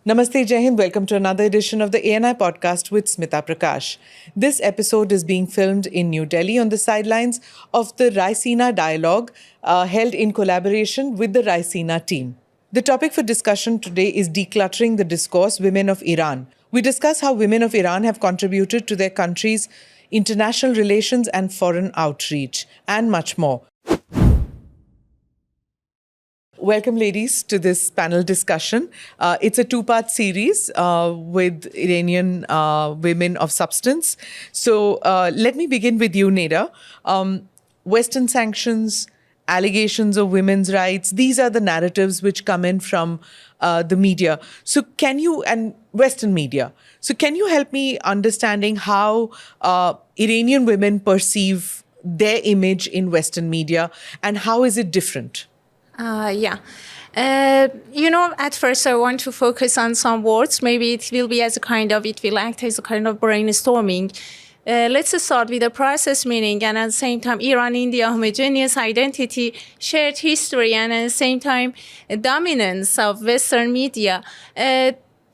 Namaste, Jai Hind. Welcome to another edition of the ANI podcast with Smita Prakash. This episode is being filmed in New Delhi on the sidelines of the Raisina Dialogue held in collaboration with the Raisina team. The topic for discussion today is Decluttering the Discourse, Women of Iran. We discuss how women of Iran have contributed to their country's international relations and foreign outreach, and much more. Welcome, ladies, to this panel discussion. It's a two-part series with Iranian women of substance. So let me begin with you, Neda. Western sanctions, allegations of women's rights, these are the narratives which come in from the media. So can you, and Western media, so can you help me understanding how Iranian women perceive their image in Western media and how is it different? At first I want to focus on some words. Maybe it will act as a kind of brainstorming. Let's start with the process meaning, and at the same time, Iran, India, homogeneous identity, shared history, and at the same time, dominance of Western media.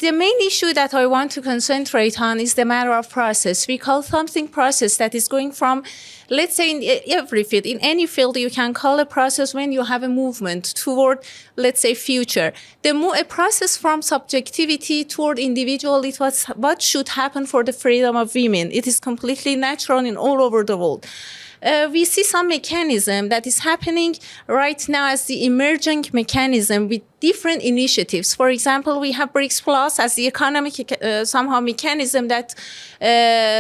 The main issue that I want to concentrate on is the matter of process. We call something process that is going from, let's say, in every field, in any field, you can call a process when you have a movement toward, let's say, future. A process from subjectivity toward individual, it was what should happen for the freedom of women. It is completely natural in all over the world. We see some mechanism that is happening right now as the emerging mechanism with different initiatives. For example, we have BRICS Plus as the economic mechanism that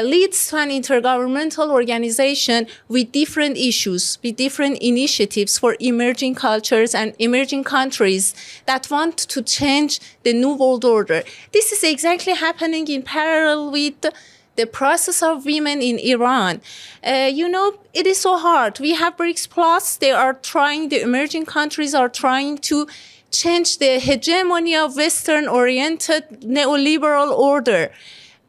leads to an intergovernmental organization with different issues, with different initiatives for emerging cultures and emerging countries that want to change the new world order. This is exactly happening in parallel with the process of women in Iran. It is so hard. We have BRICS Plus. The emerging countries are trying to change the hegemony of Western-oriented neoliberal order.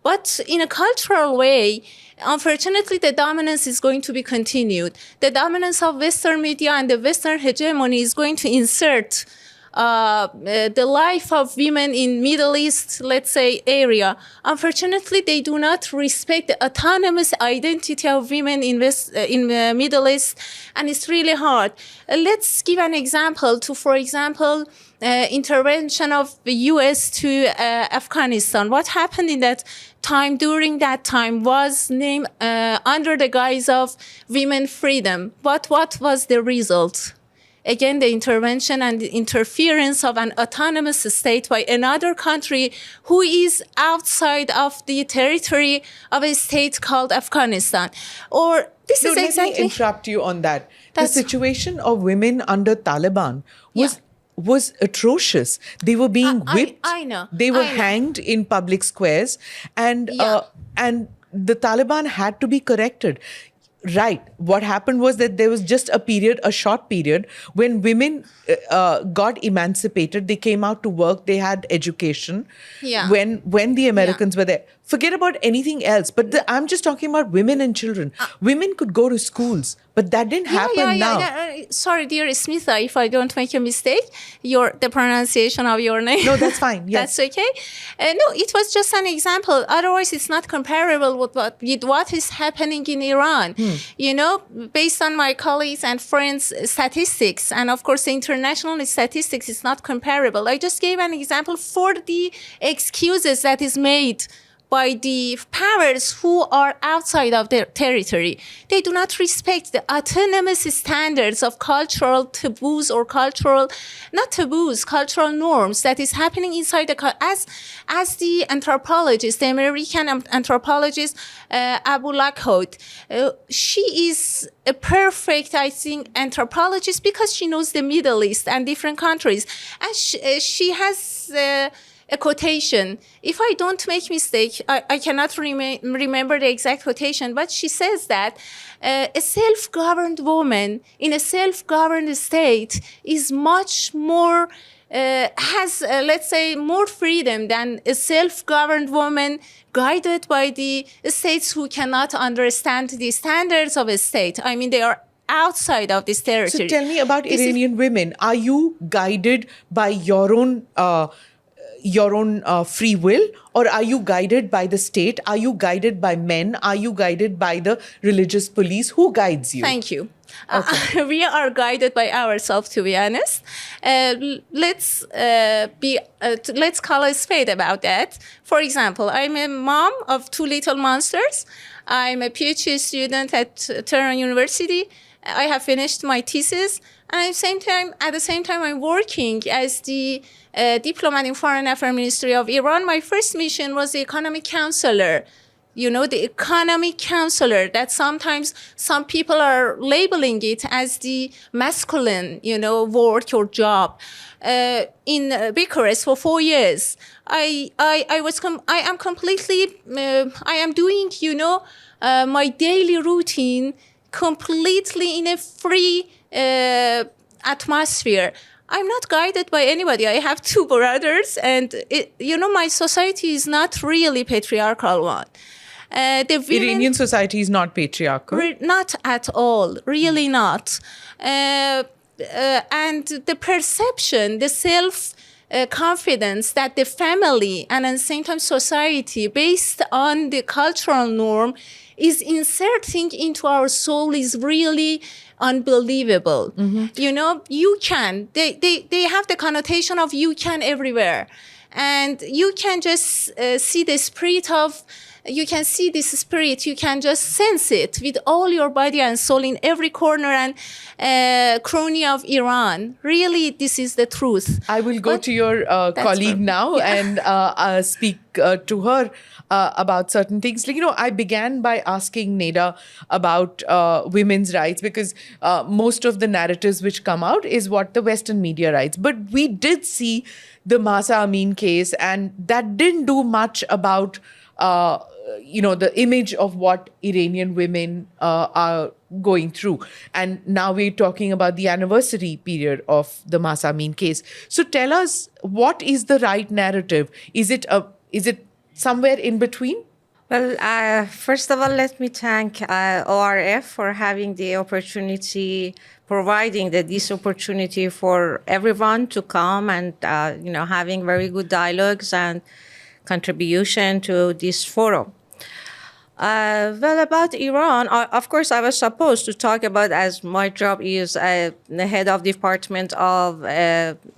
But in a cultural way, unfortunately, the dominance is going to be continued. The dominance of Western media and the Western hegemony is going to insert the life of women in Middle East, let's say, area. Unfortunately, they do not respect the autonomous identity of women in Middle East, and it's really hard. Let's give an example for example, intervention of the U.S. to Afghanistan. What happened in that time, during that time, was named under the guise of women freedom. But what was the result? Again, the intervention and the interference of an autonomous state by another country who is outside of the territory of a state called Afghanistan. Let me interrupt you on that. The situation of women under Taliban was atrocious. They were being whipped. I know. They were hanged in public squares, and the Taliban had to be corrected. Right. What happened was that there was just a short period, when women got emancipated. They came out to work. They had education. Yeah. When the Americans were there. Forget about anything else. But I'm just talking about women and children. Women could go to schools, but that didn't happen now. Sorry, dear Smitha, if I don't make a mistake, the pronunciation of your name. No, that's fine. Yes. That's okay. No, it was just an example. Otherwise, it's not comparable with what is happening in Iran. Based on my colleagues and friends' statistics, and of course, the international statistics is not comparable. I just gave an example for the excuses that is made by the powers who are outside of their territory. They do not respect the autonomous standards of cultural taboos or cultural norms that is happening inside as the anthropologist, the American anthropologist Abu Lakhot. She is a perfect, I think, anthropologist because she knows the Middle East and different countries. And she has a quotation. If I don't make mistake, I cannot remember the exact quotation, but she says that a self-governed woman in a self-governed state is much more, has, let's say, more freedom than a self-governed woman guided by the states who cannot understand the standards of a state. I mean, they are outside of this territory. So tell me about Iranian women. Are you guided by your own your own free will, or are you guided by the state? Are you guided by men? Are you guided by the religious police? Who guides you? Thank you. Okay. We are guided by ourselves, to be honest. Let's call a spade about that. For example, I'm a mom of two little monsters. I'm a PhD student at Tehran University. I have finished my thesis, and at the same time, I'm working as the diplomat in Foreign Affairs Ministry of Iran. My first mission was the economic counselor. You know, the economic counselor, that sometimes some people are labeling it as the masculine, work or job. In Bucharest for 4 years, I am doing, my daily routine completely in a free atmosphere. I'm not guided by anybody. I have two brothers, and my society is not really patriarchal one. The women, Iranian society is not patriarchal. Not at all, really not. And the perception, the self confidence that the family and at the same time society, based on the cultural norm, is inserting into our soul is really unbelievable. You can. They have the connotation of you can everywhere. And you can just see the spirit of, you can see this spirit, you can just sense it with all your body and soul in every corner and cranny of Iran. Really, this is the truth. I will go to your colleague now and speak to her about certain things. I began by asking Neda about women's rights, because most of the narratives which come out is what the Western media writes. But we did see the Mahsa Amini case, and that didn't do much about the image of what Iranian women are going through. And now we're talking about the anniversary period of the Mahsa Amini case. So tell us, what is the right narrative? Is it somewhere in between? Well, first of all, let me thank ORF for having the opportunity, providing this opportunity for everyone to come and, having very good dialogues and contribution to this forum. About Iran, of course, I was supposed to talk about, as my job is the head of Department of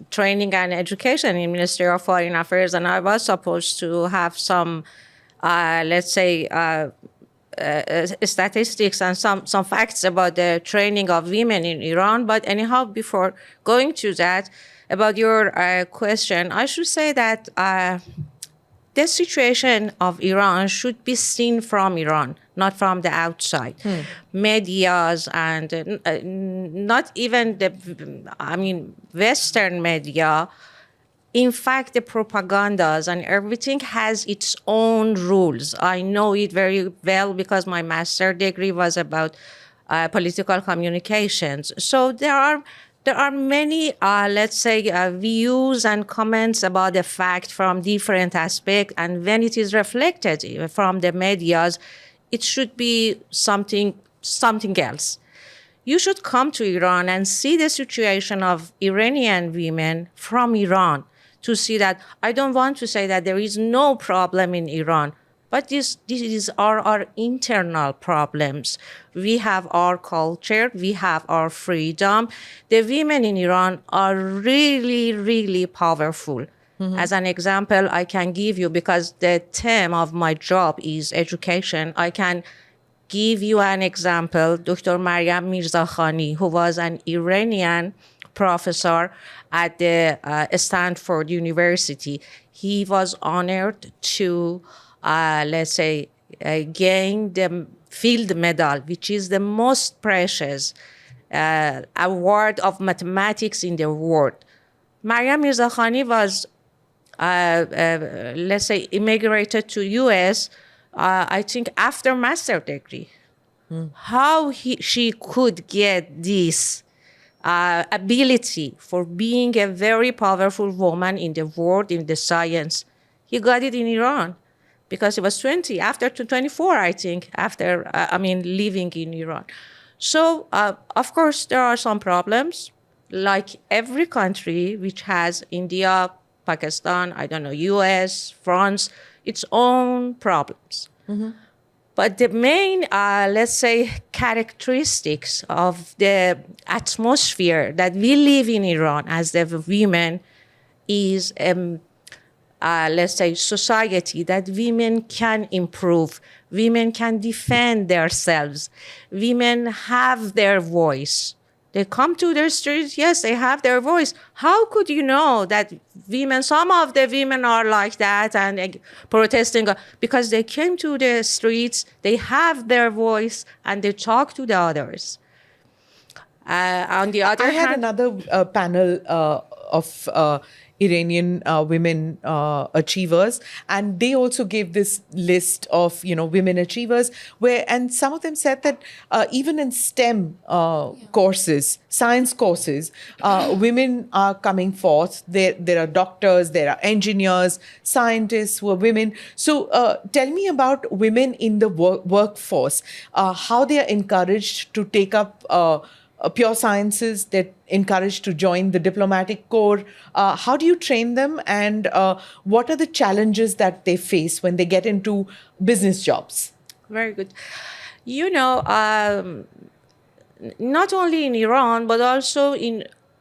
Training and Education in Ministry of Foreign Affairs, and I was supposed to have some, statistics and some facts about the training of women in Iran. But anyhow, before going to that, about your question, I should say that the situation of Iran should be seen from Iran, not from the outside. Medias and not even Western media. In fact, the propagandas and everything has its own rules. I know it very well because my master's degree was about political communications. So there are many, views and comments about the fact from different aspects. And when it is reflected from the medias, it should be something else. You should come to Iran and see the situation of Iranian women from Iran to see that. I don't want to say that there is no problem in Iran, but these are our internal problems. We have our culture, we have our freedom. The women in Iran are really, really powerful. As an example, I can give you, because the theme of my job is education, I can give you an example. Dr. Maryam Mirzakhani, who was an Iranian professor at the Stanford University, he was honored to gain the field medal, which is the most precious award of mathematics in the world. Maryam Mirzakhani was, immigrated to U.S., I think after master's degree. How she could get this ability for being a very powerful woman in the world, in the science, he got it in Iran. Because he was 20, after 24, I think, after, living in Iran. So, of course, there are some problems, like every country which has India, Pakistan, I don't know, US, France, its own problems. But the main, let's say, characteristics of the atmosphere that we live in Iran as the women is, let's say, society that women can improve, women can defend themselves, women have their voice. They come to the streets, yes, they have their voice. How could you know that women, some of the women are like that and protesting? Because they came to the streets, they have their voice, and they talk to the others. On the other I had hand, another panel of Iranian women achievers, and they also gave this list of women achievers, and some of them said that even in STEM courses, science courses, women are coming forth. There are doctors, there are engineers, scientists who are women. So tell me about women in the workforce, how they are encouraged to take up pure sciences, they're encouraged to join the diplomatic corps. How do you train them, and what are the challenges that they face when they get into business jobs? very good. Not only in Iran, but also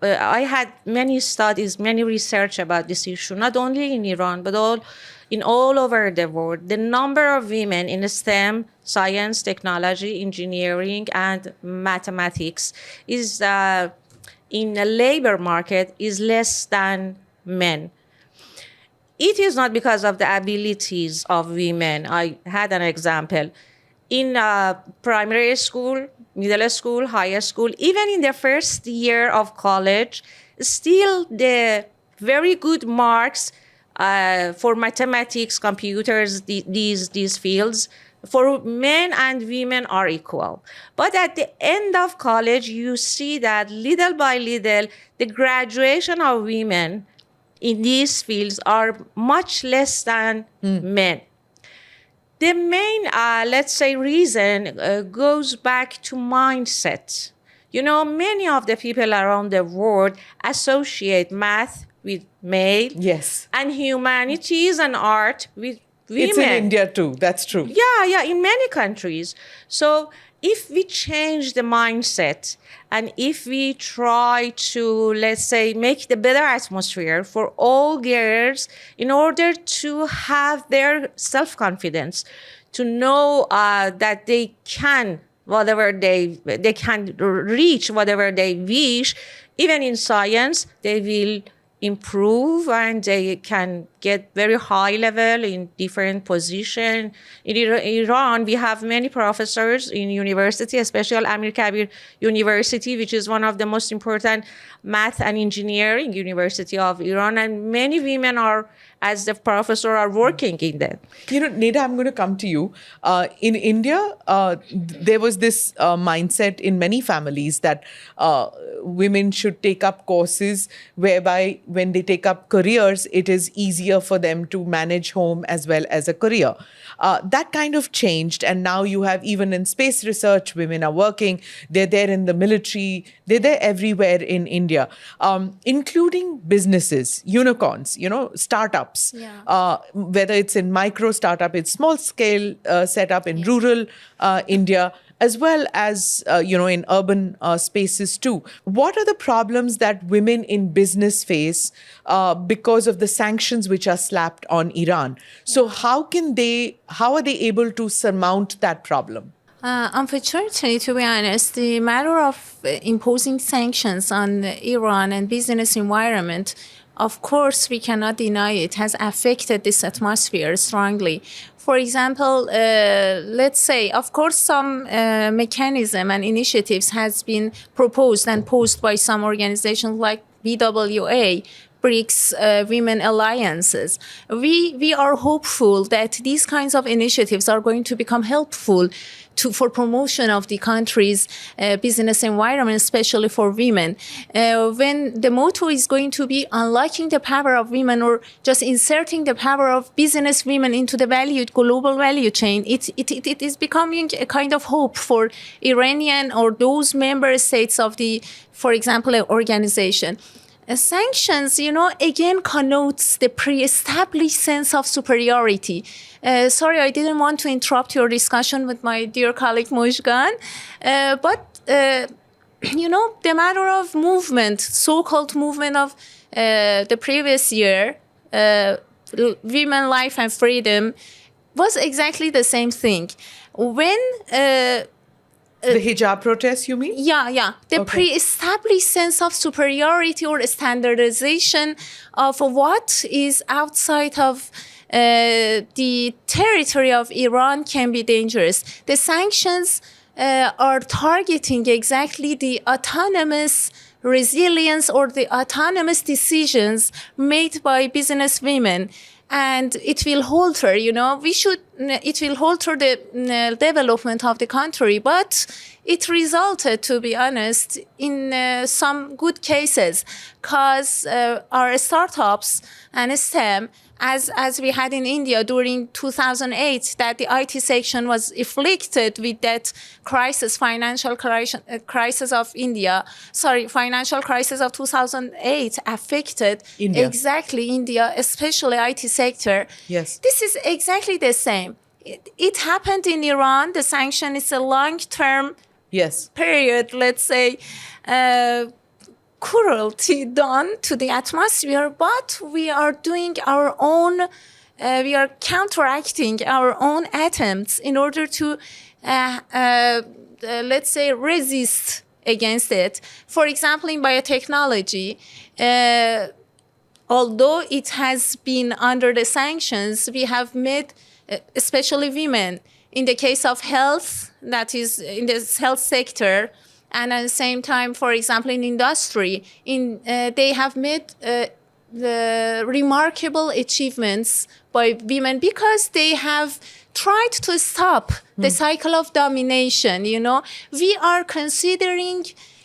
I had many studies, many research about this issue, not only in Iran, but all over the world. The number of women in STEM, science, technology, engineering, and mathematics is in the labor market is less than men. It is not because of the abilities of women. I had an example. In primary school, middle school, high school, even in the first year of college, still the very good marks for mathematics, computers, these fields, for men and women are equal. But at the end of college, you see that little by little, the graduation of women in these fields are much less than men. The main, let's say, reason goes back to mindset. Many of the people around the world associate math with male, Yes, and humanities and art with women. it's in India too. That's true. Yeah, in many countries. So if we change the mindset and if we try to, let's say, make the better atmosphere for all girls in order to have their self-confidence, to know that they can they can reach whatever they wish, even in science, they will improve and they can get very high level in different position. In Iran, we have many professors in university, especially Amir Kabir University, which is one of the most important math and engineering university of Iran. And many women are, as the professor, are working in that. Neda, I'm going to come to you. In India, there was this mindset in many families that women should take up courses whereby when they take up careers, it is easier for them to manage home as well as a career. That kind of changed, and now you have, even in space research, women are working. They're there in the military. They're there everywhere in India, including businesses, unicorns, startups. Yeah. Whether it's in micro startup, it's small scale setup in rural India, as well as in urban spaces too. What are the problems that women in business face because of the sanctions which are slapped on Iran? So how are they able to surmount that problem? Unfortunately, to be honest, the matter of imposing sanctions on Iran and business environment, of course, we cannot deny it has affected this atmosphere strongly. For example, let's say, of course, some mechanism and initiatives has been proposed and posed by some organizations like BWA, BRICS, Women Alliances. We are hopeful that these kinds of initiatives are going to become helpful for promotion of the country's business environment, especially for women. When the motto is going to be unlocking the power of women or just inserting the power of business women into the global value chain, it is becoming a kind of hope for Iranian or those member states of the, for example, organization. Sanctions, again connotes the pre-established sense of superiority. Sorry, I didn't want to interrupt your discussion with my dear colleague Mojgan, but the matter of movement, so-called movement of the previous year, women, life and freedom, was exactly the same thing. When the hijab protests, you mean? Yeah. The pre-established sense of superiority or standardization of what is outside of the territory of Iran can be dangerous. The sanctions are targeting exactly the autonomous resilience or the autonomous decisions made by business women. And it will alter, it will alter the development of the country. But it resulted, to be honest, in some good cases, because our startups and STEM, as we had in India during 2008, that the IT section was afflicted with that crisis, financial crisis of India. Financial crisis of 2008 affected India. Exactly India, especially IT sector. Yes. This is exactly the same. It happened in Iran. The sanction is a long-term period, let's say, cruelty done to the atmosphere, but we are doing our own, we are counteracting our own attempts in order to, let's say, resist against it. For example, in biotechnology, although it has been under the sanctions, we have made, especially women, in the case of health, that is in the health sector, and at the same time, for example, in industry, they have made the remarkable achievements by women because they have tried to stop the cycle of domination. We are considering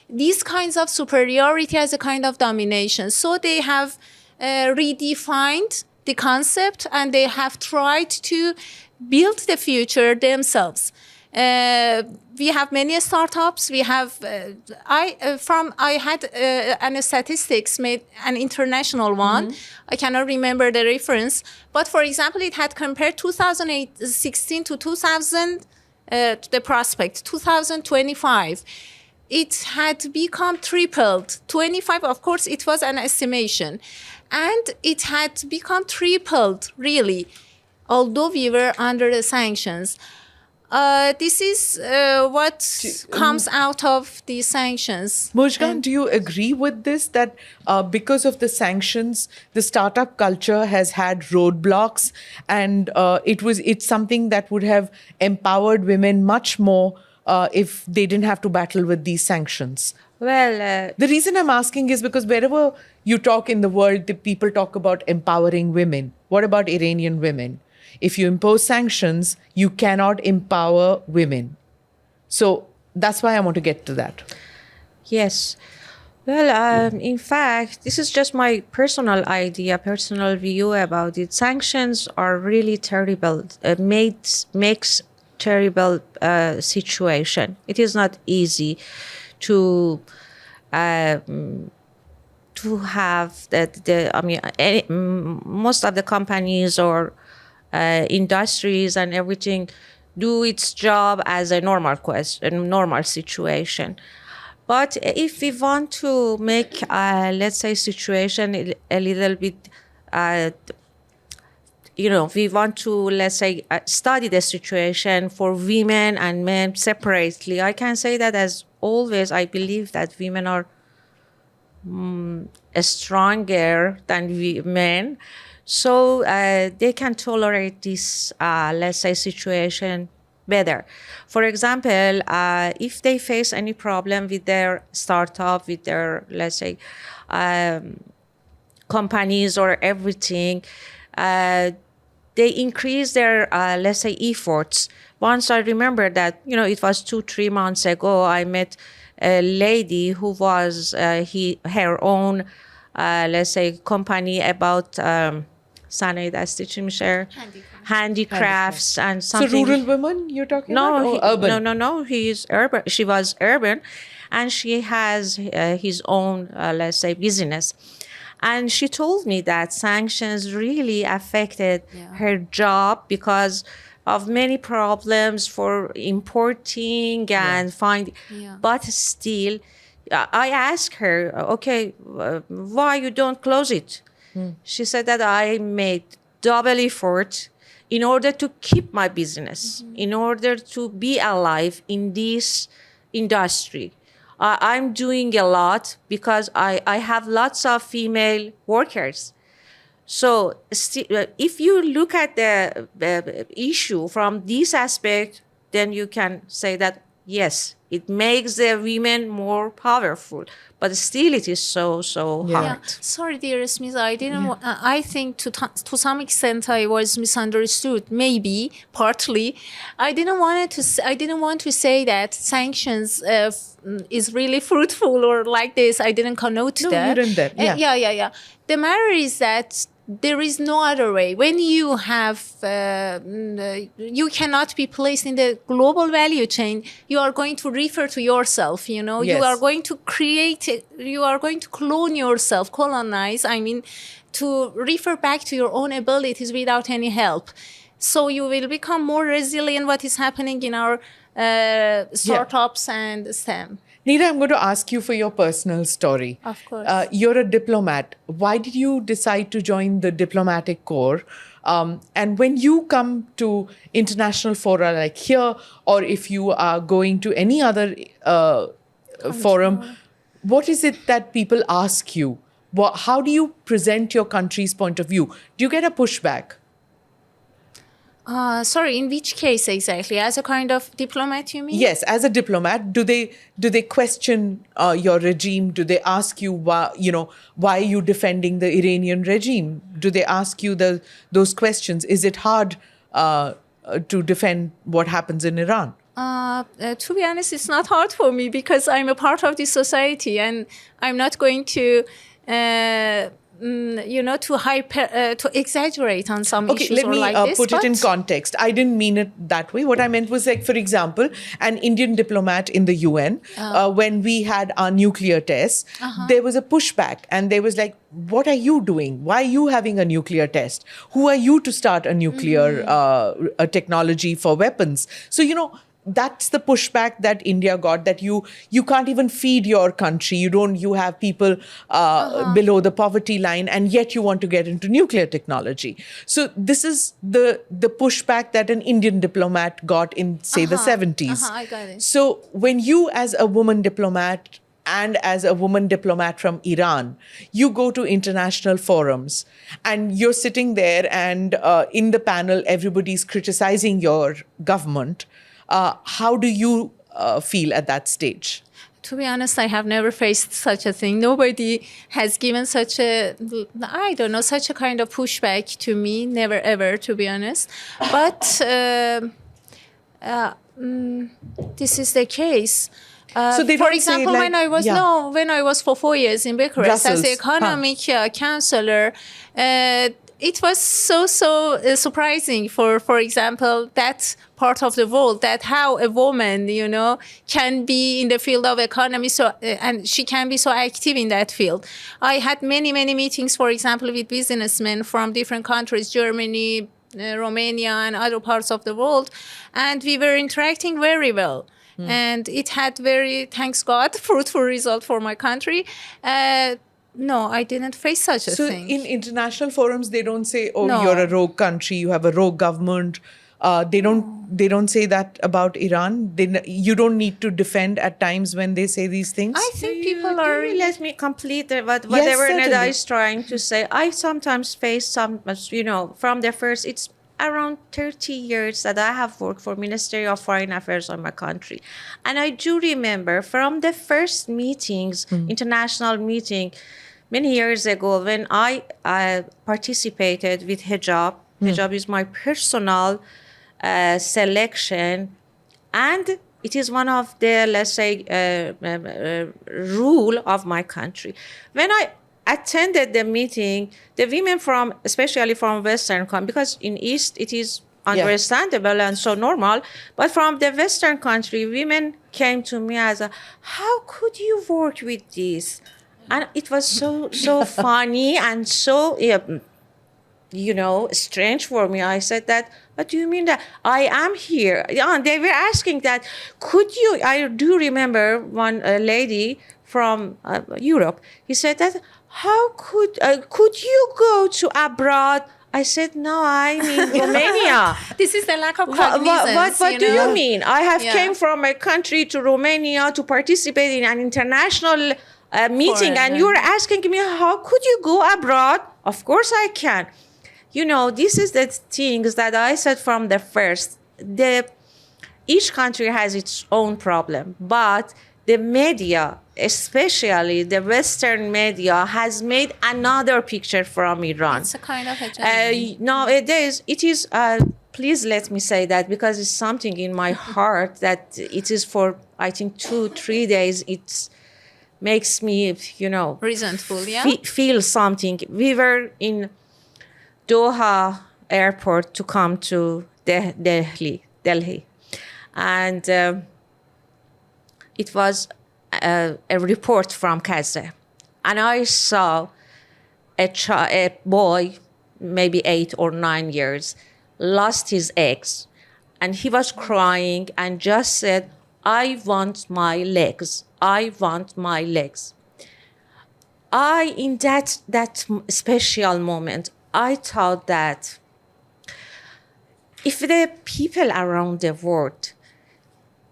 these kinds of superiority as a kind of domination. So they have redefined the concept and they have tried to build the future themselves. We have many startups. We have, I had an statistics made, an international one. I cannot remember the reference. But for example, it had compared 2016 to 2000, the prospect, 2025. It had become tripled. 25, of course, it was an estimation. And it had become tripled, really, although we were under the sanctions. This is what comes out of the sanctions. Mojgan, do you agree with this, that because of the sanctions, the startup culture has had roadblocks, and it's something that would have empowered women much more if they didn't have to battle with these sanctions? Well, The reason I'm asking is because wherever you talk in the world, the people talk about empowering women. What about Iranian women? If you impose sanctions, you cannot empower women. So that's why I want to get to that. yes. Well, in fact, this is just my personal idea, personal view about it. Sanctions are really terrible. Makes terrible situation. It is not easy to have that. Most of the companies or industries and everything do its job as a normal situation. But if we want to make, let's say, situation a little bit, we want to, let's say, study the situation for women and men separately, I can say that as always, I believe that women are stronger than men. So they can tolerate this, let's say, situation better. For example, if they face any problem with their startup, with their, let's say, companies or everything, they increase their, let's say, efforts. Once I remember that, it was 2-3 months ago, I met a lady who was her own, let's say, company about صنایع دستی چی میشه؟ handicrafts and something. So rural women you're talking about? Or urban? No. He is urban. She was urban, and she has his own, let's say, business. And she told me that sanctions really affected Yeah. her job because of many problems for importing and finding. Yeah. But still, I asked her, okay, why you don't close it? She said that I made double effort in order to keep my business, in order to be alive in this industry. I'm doing a lot because I have lots of female workers. So if you look at the issue from this aspect, then you can say that, yes, it makes the women more powerful, but still it is so Yeah. hard. Sorry, dearest Miss. I didn't. I think to some extent I was misunderstood. Maybe partly. I didn't want to. I didn't want to say that sanctions is really fruitful or like this. I didn't connote No, that. you didn't then. Yeah. Yeah. The matter is that there is no other way. When you have, you cannot be placed in the global value chain. You are going to refer to yourself. You know, Yes. you are going to create. You are going to clone yourself, colonize. I mean, to refer back to your own abilities without any help. So you will become more resilient. What is happening in our startups and STEM? Neda, I'm going to ask you for your personal story. Of course. You're a diplomat. Why did you decide to join the diplomatic corps? And when you come to international fora like here, or if you are going to any other forum, what is it that people ask you? How do you present your country's point of view? Do you get a pushback? Sorry, in which case exactly? As a kind of diplomat, you mean? Yes, as a diplomat, do they question your regime? Do they ask you why are you defending the Iranian regime? Do they ask you those questions? Is it hard to defend what happens in Iran? To be honest, it's not hard for me because I'm a part of this society, and I'm not going to. To exaggerate on some Okay, issues let or me like this. put it in but- context. I didn't mean it that way. What I meant was, like, for example, an Indian diplomat in the UN, when we had our nuclear tests, there was a pushback, and there was like, what are you doing? Why are you having a nuclear test? Who are you to start a nuclear a technology for weapons? So, that's the pushback that India got, that you can't even feed your country. You have people below the poverty line, and yet you want to get into nuclear technology. So this is the pushback that an Indian diplomat got in, say, the 70s. I got it. So when you, as a woman diplomat and as a woman diplomat from Iran, you go to international forums and you're sitting there, and in the panel, everybody's criticizing your government. How do you feel at that stage? To be honest, I have never faced such a thing. Nobody has given such a kind of pushback to me. Never, ever, to be honest. But this is the case. So they for don't say, example, like- when I was for 4 years in Bucharest as Brussels, economic counselor, it was so surprising for example, that part of the world, that how a woman, can be in the field of economy, and she can be so active in that field. I had many meetings, for example, with businessmen from different countries, Germany, Romania, and other parts of the world, and we were interacting very well. And it had very, thanks God, fruitful result for my country. No, I didn't face such a So thing. in international forums, they don't say, "Oh, No. you're a rogue country. You have a rogue government." They don't say that about Iran. You don't need to defend at times when they say these things. I think people are. Can you let me complete whatever Neda certainly. is trying to say. I sometimes face some, from the first, it's around 30 years that I have worked for Ministry of Foreign Affairs of my country. And I do remember from the first meetings, international meeting, many years ago, when I participated with hijab. Hijab is my personal selection, and it is one of the, let's say, rule of my country. When I attended the meeting, the women especially from Western country, because in East it is understandable and so normal, but from the Western country, women came to me as how could you work with this? And it was so funny and so strange for me. I said that, what do you mean that I am here? Yeah, and they were asking that, I do remember one lady from Europe. He said that, how could you go to abroad? I said, no, I'm in Romania. This is the lack of cognizance. What do you mean? I have Yeah. came from a country to Romania to participate in an international meeting, and you're asking me, how could you go abroad? Of course I can. This is the things that I said from the first. Each country has its own problem, but the media, especially the Western media, has made another picture from Iran. It's a kind of a Nowadays, it is, please let me say that, because it's something in my heart that it is for, I think, 2-3 days, it makes me, resentful, yeah? feel something. We were in Doha airport to come to Delhi. And it was a report from Gaza. And I saw a boy, maybe 8 or 9 years, lost his eggs. And he was crying and just said, I want my legs. I want my legs. In that special moment, I thought that if the people around the world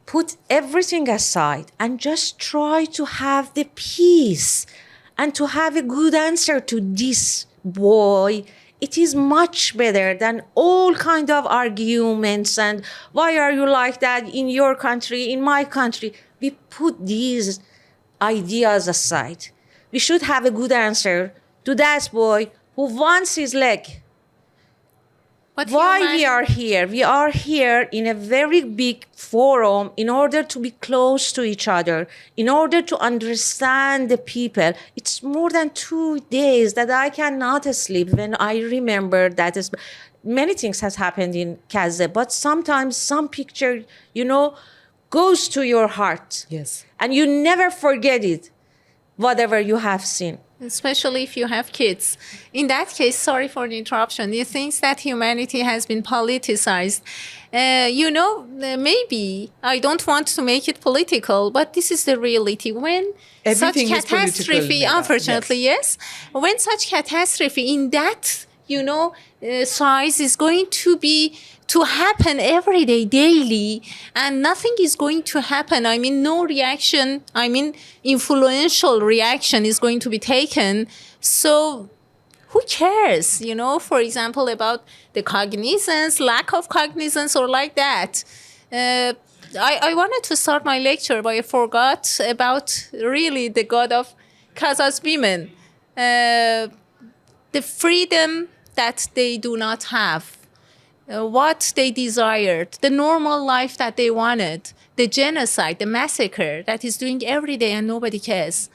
put everything aside and just try to have the peace and to have a good answer to this boy, it is much better than all kind of arguments and why are you like that in your country, in my country. We put these ideas aside. We should have a good answer to that boy who wants his leg. But Why we are here? We are here in a very big forum in order to be close to each other, in order to understand the people. It's more than 2 days that I cannot sleep when I remember that many things has happened in Gaza, but sometimes some picture, goes to your heart. Yes. And you never forget it, whatever you have seen. especially if you have kids. In that case, sorry for the interruption, you think that humanity has been politicized. Maybe I don't want to make it political, but this is the reality. When Everything such is political, catastrophe, Neda. unfortunately, yes, when such catastrophe in that, size is going to happen every day, daily, and nothing is going to happen. I mean, no reaction, influential reaction is going to be taken. So who cares, for example, about the cognizance, lack of cognizance, or like that. I wanted to start my lecture, but I forgot about really the God of Kaza's women. The freedom that they do not have, what they desired, the normal life that they wanted, the genocide, the massacre that is doing every day and nobody cares.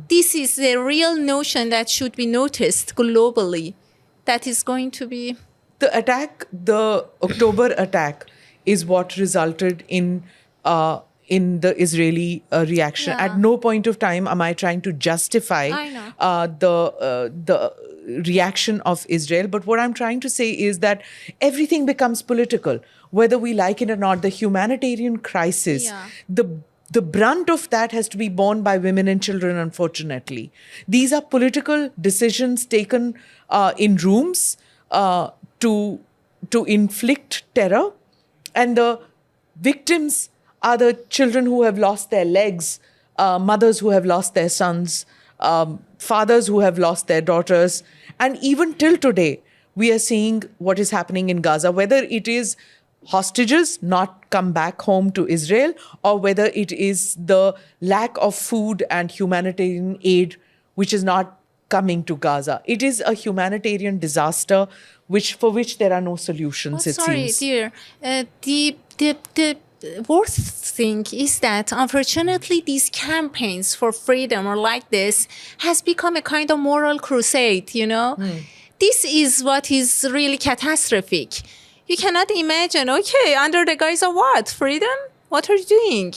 This is the real notion that should be noticed globally. That is going to be... The October attack is what resulted in the Israeli reaction. Yeah. At no point of time am I trying to justify the reaction of Israel. But what I'm trying to say is that everything becomes political, whether we like it or not. The humanitarian crisis, the brunt of that has to be borne by women and children, unfortunately. These are political decisions taken in rooms to inflict terror. And the victims are the children who have lost their legs, mothers who have lost their sons, fathers who have lost their daughters. And even till today, we are seeing what is happening in Gaza, whether it is hostages not come back home to Israel, or whether it is the lack of food and humanitarian aid which is not coming to Gaza. It is a humanitarian disaster for which there are no solutions, it seems. Dear. The worst thing is that, unfortunately, these campaigns for freedom or like this has become a kind of moral crusade, This is what is really catastrophic. You cannot imagine, okay, under the guise of what? Freedom? What are you doing?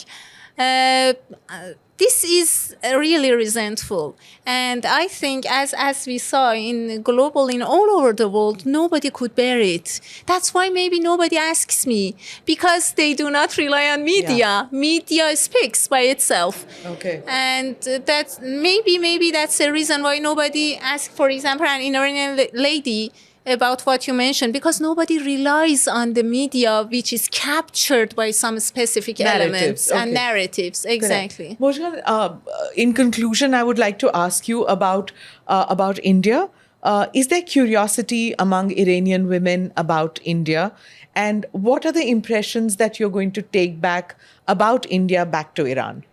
this is really resentful. And I think as we saw in global, in all over the world, nobody could bear it. That's why maybe nobody asks me, because they do not rely on media. Yeah. Media speaks by itself. Okay. And that's maybe that's the reason why nobody asks, for example, an Iranian lady about what you mentioned, because nobody relies on the media, which is captured by some specific elements and narratives. Exactly. Mojgan, in conclusion, I would like to ask you about India. Is there curiosity among Iranian women about India? And what are the impressions that you're going to take back about India back to Iran?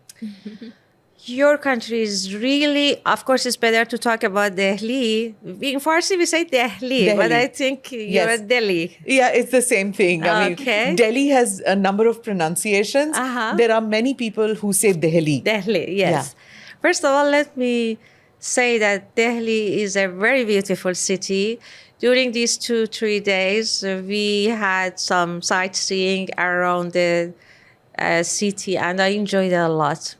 Your country is really, of course, it's better to talk about Delhi. In Farsi, we say Delhi, but I think you're Delhi. Yeah, it's the same thing. I mean, Delhi has a number of pronunciations. There are many people who say Delhi. Delhi, yes. Yeah. First of all, let me say that Delhi is a very beautiful city. During these 2-3 days, we had some sightseeing around the city, and I enjoyed it a lot.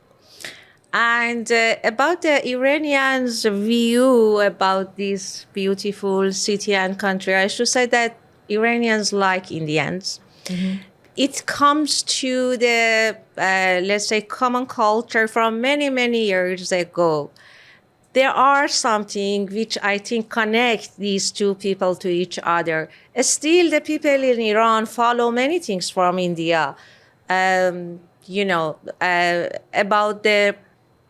And about the Iranians' view about this beautiful city and country, I should say that Iranians like Indians. Mm-hmm. It comes to the, let's say, common culture from many, many years ago. There are something which I think connect these two people to each other. Still, the people in Iran follow many things from India. About the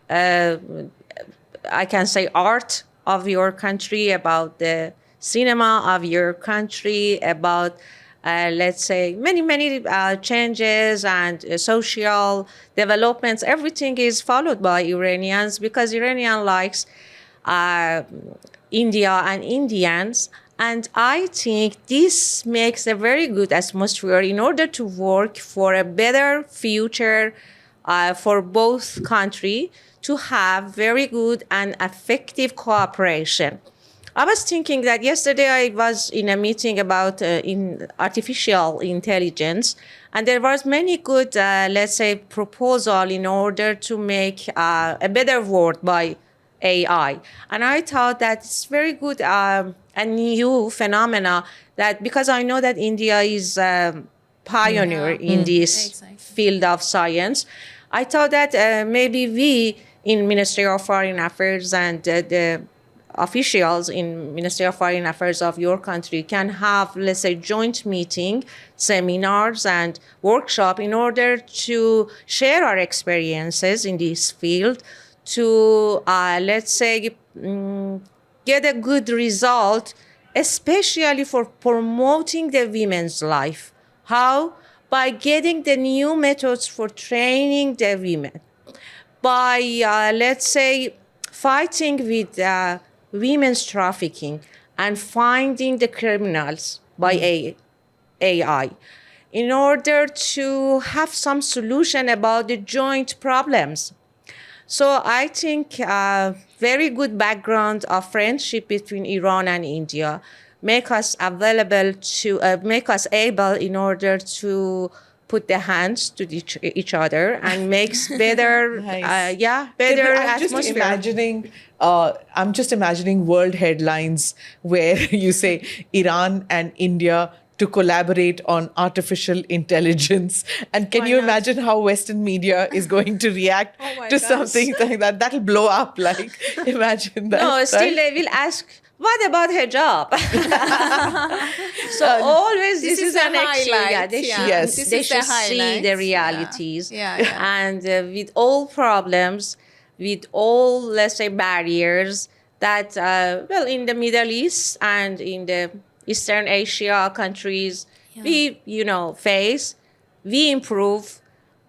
I can say art of your country, about the cinema of your country, about let's say many changes and social developments. Everything is followed by Iranians because Iranian likes India and Indians. And I think this makes a very good atmosphere in order to work for a better future for both countries, to have very good and effective cooperation. I was thinking that yesterday I was in a meeting about in artificial intelligence, and there was many good, let's say, proposal in order to make a better world by AI. And I thought that it's very good, a new phenomena, that because I know that India is a pioneer in this field of science, I thought that maybe we in Ministry of Foreign Affairs and the officials in Ministry of Foreign Affairs of your country can have, let's say, joint meeting, seminars and workshop in order to share our experiences in this field to, let's say, get a good result, especially for promoting the women's life. How? By getting the new methods for training the women. By, let's say, fighting with women's trafficking and finding the criminals by AI, in order to have some solution about the joint problems. So I think very good background of friendship between Iran and India make us available to make us able in order to put the hands to each other and makes better, better atmosphere. I'm just imagining world headlines where you say Iran and India to collaborate on artificial intelligence. And can you imagine how Western media is going to react to something like that? That'll blow up. Like, imagine that. No, still they will ask, what about hijab? So always this is an highlight. They should see the realities. And with all problems, with all, let's say, barriers that, in the Middle East and in the Eastern Asia countries, we, face, we improve,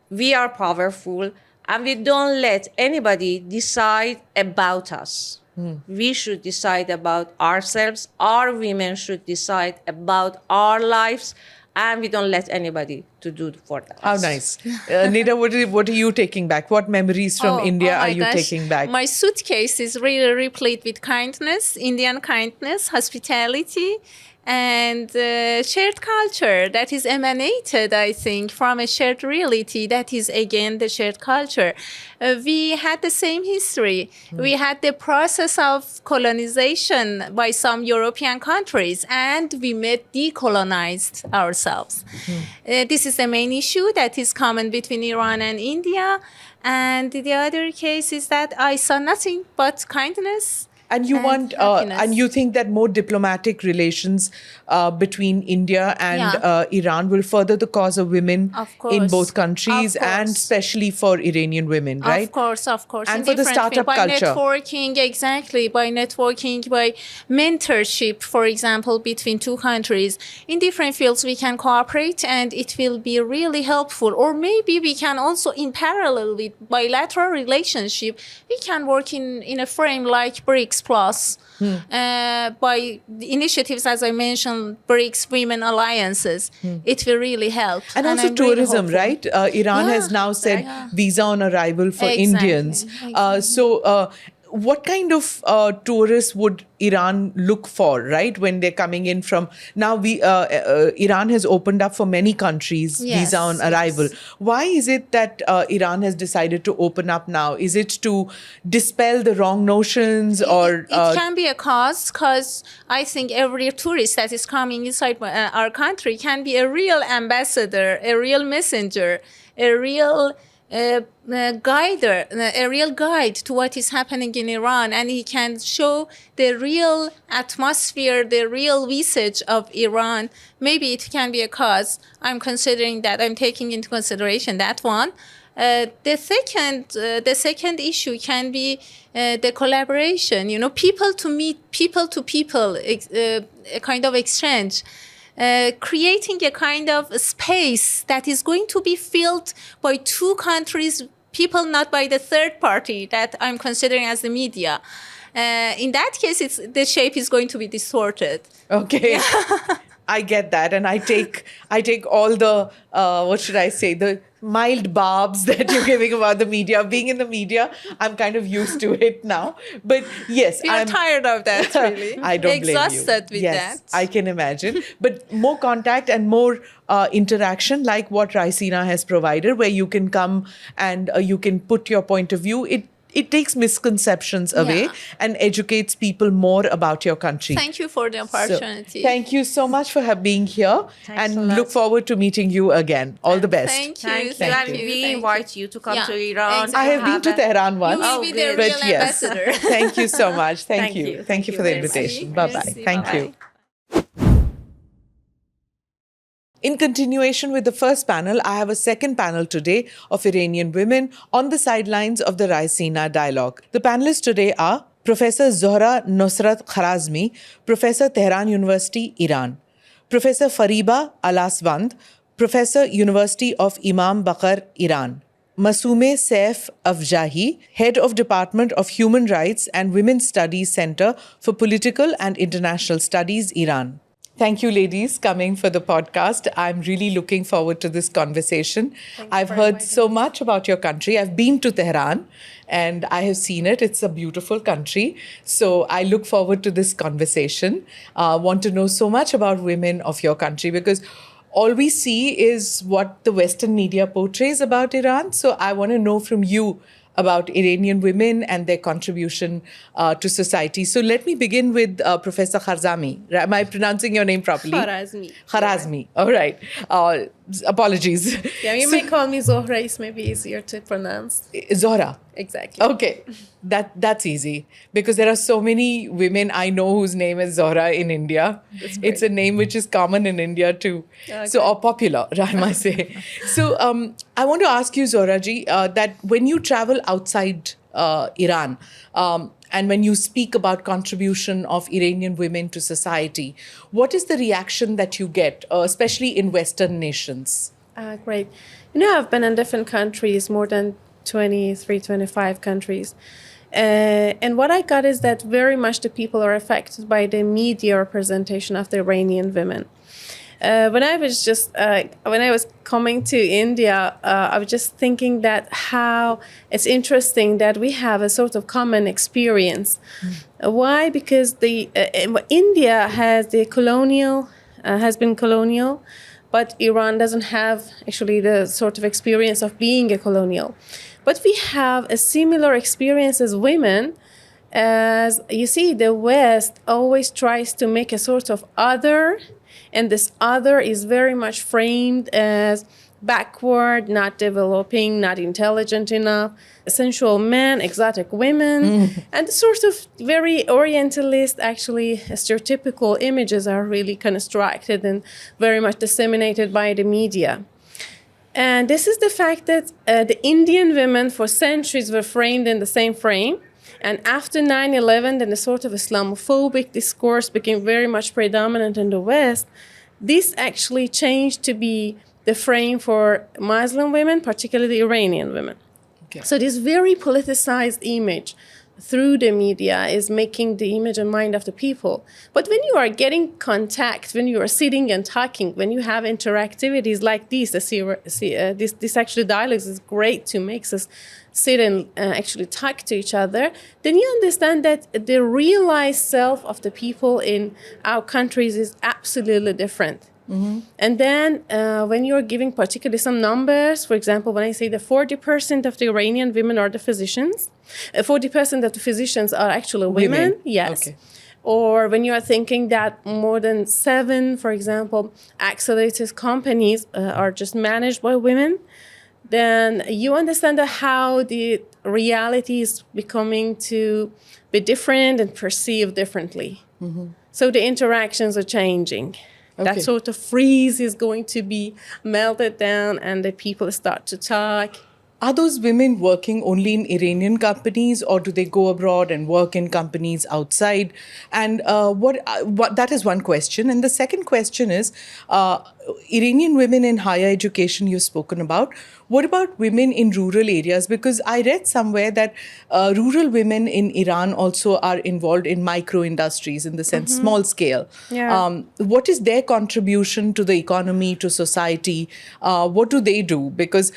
we are powerful, and we don't let anybody decide about us. We should decide about ourselves. Our women should decide about our lives, and we don't let anybody to do for us. How nice. Neda, what are you taking back? What memories from India are you taking back? My suitcase is really replete with kindness, Indian kindness, hospitality, and shared culture that is emanated, I think, from a shared reality that is, again, the shared culture. We had the same history. We had the process of colonization by some European countries, and we decolonized ourselves. This is the main issue that is common between Iran and India. And the other case is that I saw nothing but kindness. And you want, and you think that more diplomatic relations between India and Iran will further the cause of women in both countries, and especially for Iranian women, right? Of course. And for the startup culture. By networking, exactly. By networking, by mentorship, for example, between two countries. In different fields, we can cooperate and it will be really helpful. Or maybe we can also, in parallel with bilateral relationship, we can work in a frame like BRICS Plus, by the initiatives, as I mentioned, BRICS Women Alliances. It will really help. And also I'm really tourism, hopeful. right? Iran has now said visa on arrival for Indians. So what kind of tourists would Iran look for, right, when they're coming in from... Now, Iran has opened up for many countries visa on arrival. Why is it that Iran has decided to open up now? Is it to dispel the wrong notions, or... It can be a cause, because I think every tourist that is coming inside our country can be a real ambassador, a real messenger, a real... a real guide to what is happening in Iran, and he can show the real atmosphere, the real visage of Iran. Maybe it can be a cause. I'm considering that. I'm taking into consideration that one. The second issue can be the collaboration. People to meet, people to people, a kind of exchange. Creating a kind of space that is going to be filled by two countries, people, not by the third party that I'm considering as the media. In that case, the shape is going to be distorted. Okay. I get that. And I take all the, what should I say, the mild barbs that you're giving about the media. Being in the media, I'm kind of used to it now. But yes, I'm tired of that, really. I don't blame you. Exhausted with that. I can imagine. But more contact and more interaction, like what Raisina has provided, where you can come and you can put your point of view. It takes misconceptions away and educates people more about your country. Thank you for the opportunity. So, thank you so much for being here. Thanks and look forward to meeting you again. All the best. Thank you. Thank you. We invite you to come to Iran. Exactly. I have been to Tehran once. You will be the real ambassador. Thank you so much. Thank you. Thank you for the very much. invitation. Bye-bye. Merci. Thank Bye. you. In continuation with the first panel, I have a second panel today of Iranian women on the sidelines of the Raisina Dialogue. The panelists today are Professor Zohra Nosrat Kharazmi, Professor Tehran University, Iran; Professor Fariba Alaswand, Professor University of Imam Bakr, Iran; Masume Saif Afjahi, Head of Department of Human Rights and Women's Studies Center for Political and International Studies, Iran. Thank you, ladies, coming for the podcast. I'm really looking forward to this conversation. I've heard so much about your country. I've been to Tehran and I have seen it. It's a beautiful country. So I look forward to this conversation. Want to know so much about women of your country, because all we see is what the Western media portrays about Iran. So I want to know from you about Iranian women and their contribution to society. So let me begin with Professor Kharazmi. Am I pronouncing your name properly? Kharazmi. Kharazmi. All right. Apologies. Yeah, you may call me Zohra. It's maybe easier to pronounce. Zohra. Exactly. Okay. That's easy, because there are so many women I know whose name is Zohra in India. It's a name which is common in India too. Okay. So, or popular, I must say. So I want to ask you, Zohra ji, that when you travel outside Iran, and when you speak about contribution of Iranian women to society, what is the reaction that you get, especially in Western nations? Great. I've been in different countries, more than 23, 25 countries. And what I got is that very much the people are affected by the media representation of the Iranian women. When I was just when I was coming to India, I was just thinking that how it's interesting that we have a sort of common experience. Why? Because the India has the colonial has been colonial, but Iran doesn't have actually the sort of experience of being a colonial. But we have a similar experience as women. As you see, the West always tries to make a sort of other, and this other is very much framed as backward, not developing, not intelligent enough, sensual men, exotic women, and sort of very Orientalist, actually stereotypical images are really constructed and very much disseminated by the media. And this is the fact that the Indian women for centuries were framed in the same frame. And after 9/11, then the sort of Islamophobic discourse became very much predominant in the West. This actually changed to be the frame for Muslim women, particularly Iranian women. Okay. So this very politicized image through the media is making the image and mind of the people. But when you are getting contact, when you are sitting and talking, when you have interactivities like this, this actually dialogues is great to make us sit and actually talk to each other, then you understand that the realized self of the people in our countries is absolutely different. And then when you're giving particularly some numbers, for example, when I say that 40% of the Iranian women are the physicians, 40% of the physicians are actually women. Yes. Okay. Or when you are thinking that more than 7, for example, accelerated companies are just managed by women, then you understand that how the reality is becoming to be different and perceived differently. So the interactions are changing. Okay. That sort of freeze is going to be melted down and the people start to talk. Are those women working only in Iranian companies, or do they go abroad and work in companies outside? And what that is one question. And the second question is, Iranian women in higher education you've spoken about. What about women in rural areas? Because I read somewhere that rural women in Iran also are involved in micro industries, in the sense small scale. Yeah. What is their contribution to the economy, to society? What do they do? Because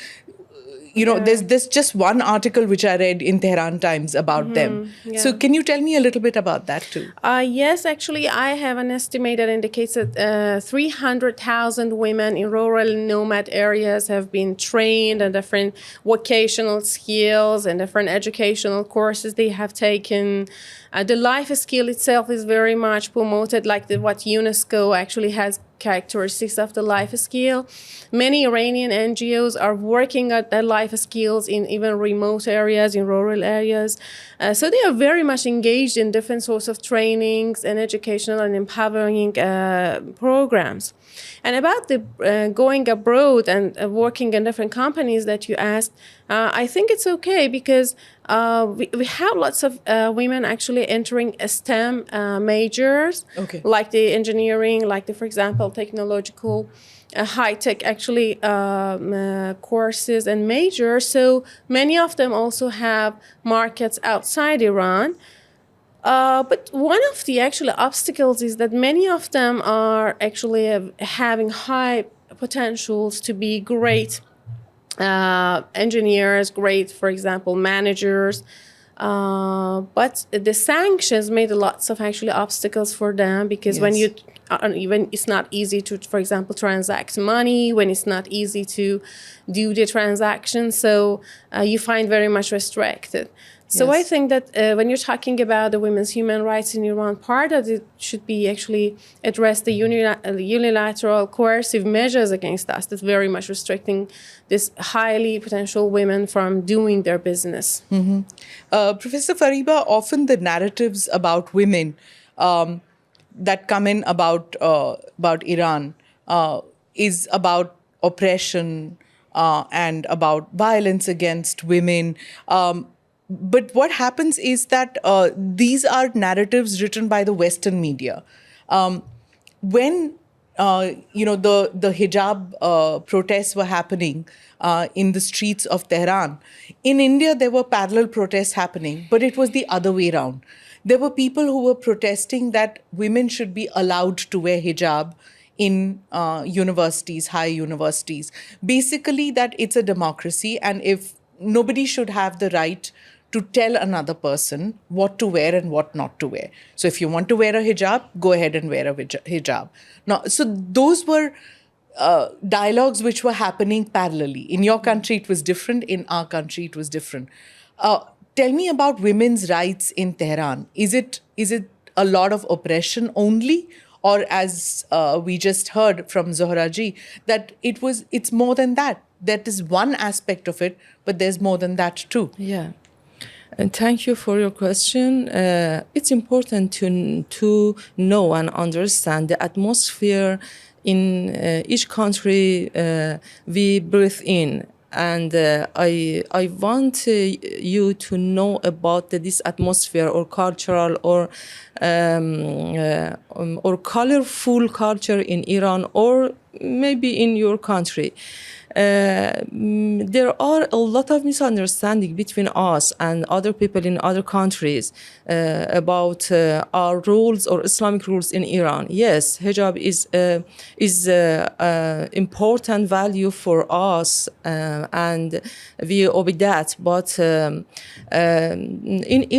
there's just one article which I read in Tehran Times about them. Yeah. So can you tell me a little bit about that too? Yes, actually, I have an estimate that indicates that 300,000 women in rural nomad areas have been trained in different vocational skills and different educational courses they have taken. The life skill itself is very much promoted, like what UNESCO actually has characteristics of the life skill. Many Iranian NGOs are working at their life skills in even remote areas, in rural areas. So they are very much engaged in different sorts of trainings and educational and empowering programs. And about the going abroad and working in different companies that you asked, I think it's okay because we have lots of women actually entering STEM majors, Okay. like the engineering, like the, for example, technological, high-tech actually courses and majors. So many of them also have markets outside Iran. But one of the actual obstacles is that many of them are actually having high potentials to be great engineers, great, for example, managers. But the sanctions made lots of actually obstacles for them because when it's not easy to, for example, transact money, when it's not easy to do the transaction, so you find very much restricted. So Yes. I think that when you're talking about the women's human rights in Iran, part of it should be actually address the unilateral coercive measures against us that's very much restricting this highly potential women from doing their business. Professor Fariba, often the narratives about women that come in about Iran is about oppression and about violence against women. But what happens is that these are narratives written by the Western media. When the hijab protests were happening in the streets of Tehran, in India there were parallel protests happening, but it was the other way around. There were people who were protesting that women should be allowed to wear hijab in universities, high universities. Basically, that it's a democracy, and if nobody should have the right to tell another person what to wear and what not to wear. So if you want to wear a hijab, go ahead and wear a hijab. Now, so those were dialogues which were happening parallelly. In your country, it was different. In our country, it was different. Tell me about women's rights in Tehran. Is it a lot of oppression only? Or as we just heard from Zohra ji, that it's more than that. That is one aspect of it, but there's more than that too. Yeah. And thank you for your question. It's important to know and understand the atmosphere in each country we breathe in. And I want you to know about this atmosphere or cultural or colorful culture in Iran or maybe in your country. There are a lot of misunderstanding between us and other people in other countries about our rules or Islamic rules in Iran. Yes, hijab is important value for us and we obey that. But in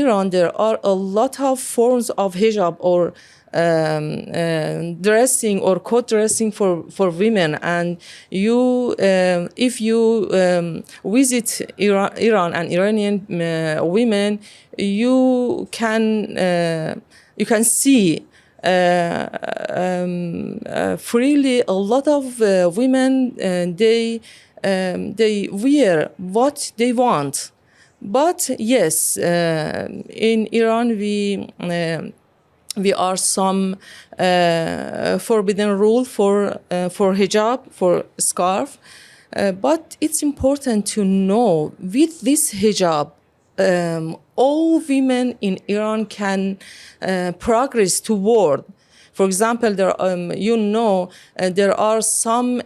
Iran, there are a lot of forms of hijab or dressing or coat dressing for women, and you if you visit Iran and Iranian women, you can see freely a lot of women they wear what they want. But yes, in Iran we are some forbidden rule for hijab, for scarf. But it's important to know with this hijab, all women in Iran can progress toward. For example, there are some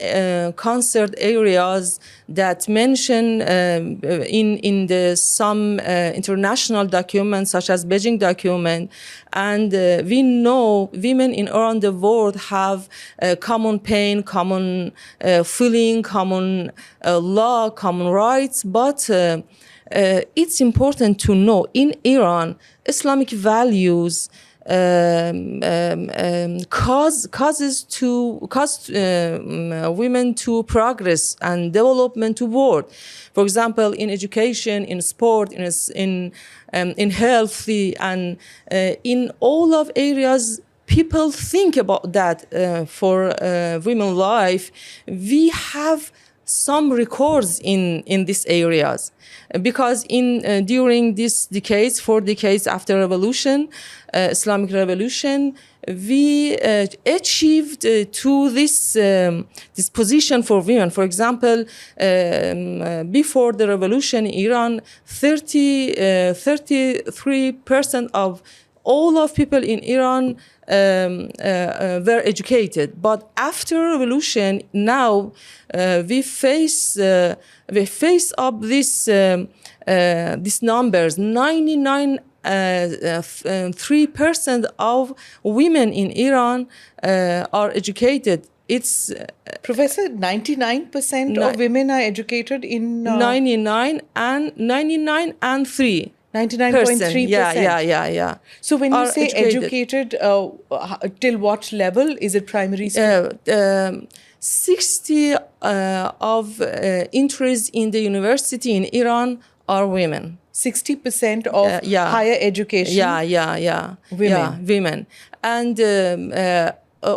concert areas that mention in some international documents, such as Beijing document, and we know women in around the world have common pain, common feeling, common law, common rights, but it's important to know in Iran, Islamic values cause women to progress and development toward. For example, in education, in sport, in healthy, and in all of areas, people think about that for women life. We have some records in these areas because during these decades, 4 decades after revolution, Islamic revolution, we achieved to this position for women. For example, before the revolution in Iran, 33% of all of people in Iran were educated. But after revolution, now we face up these numbers. 3% of women in Iran are educated. It's Professor, 99% of women are educated in 99 and 3. 99.3%. Yeah. So when you Are say educated, till what level? Is it primary school? 60 of entries in the university in Iran are women. 60% of higher education. Women. And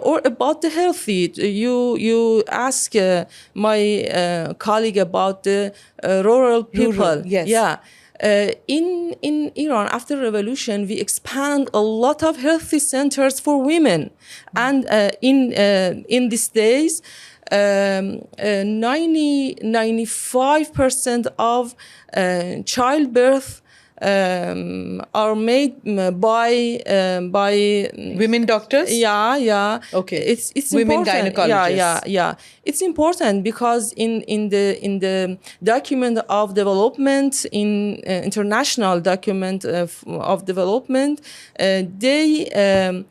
or about the healthy, you ask my colleague about the rural people. Yes. Yeah. In Iran, after revolution, we expand a lot of healthy centers for women, and in these days, 95% of childbirth are made by Women doctors? yeah. Okay. It's Women important. gynecologists. Yeah. It's important because in the document of development, in international document of development, they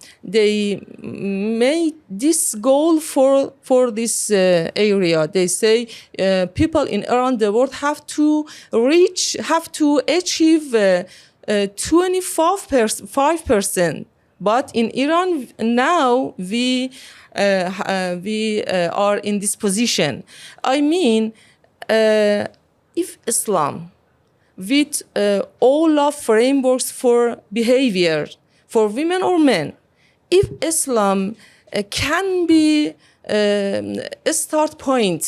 made this goal for this area. They say people in around the world have to achieve 25%. But in Iran now we are in this position. I mean, if Islam, with all of frameworks for behavior for women or men, if Islam can be a starting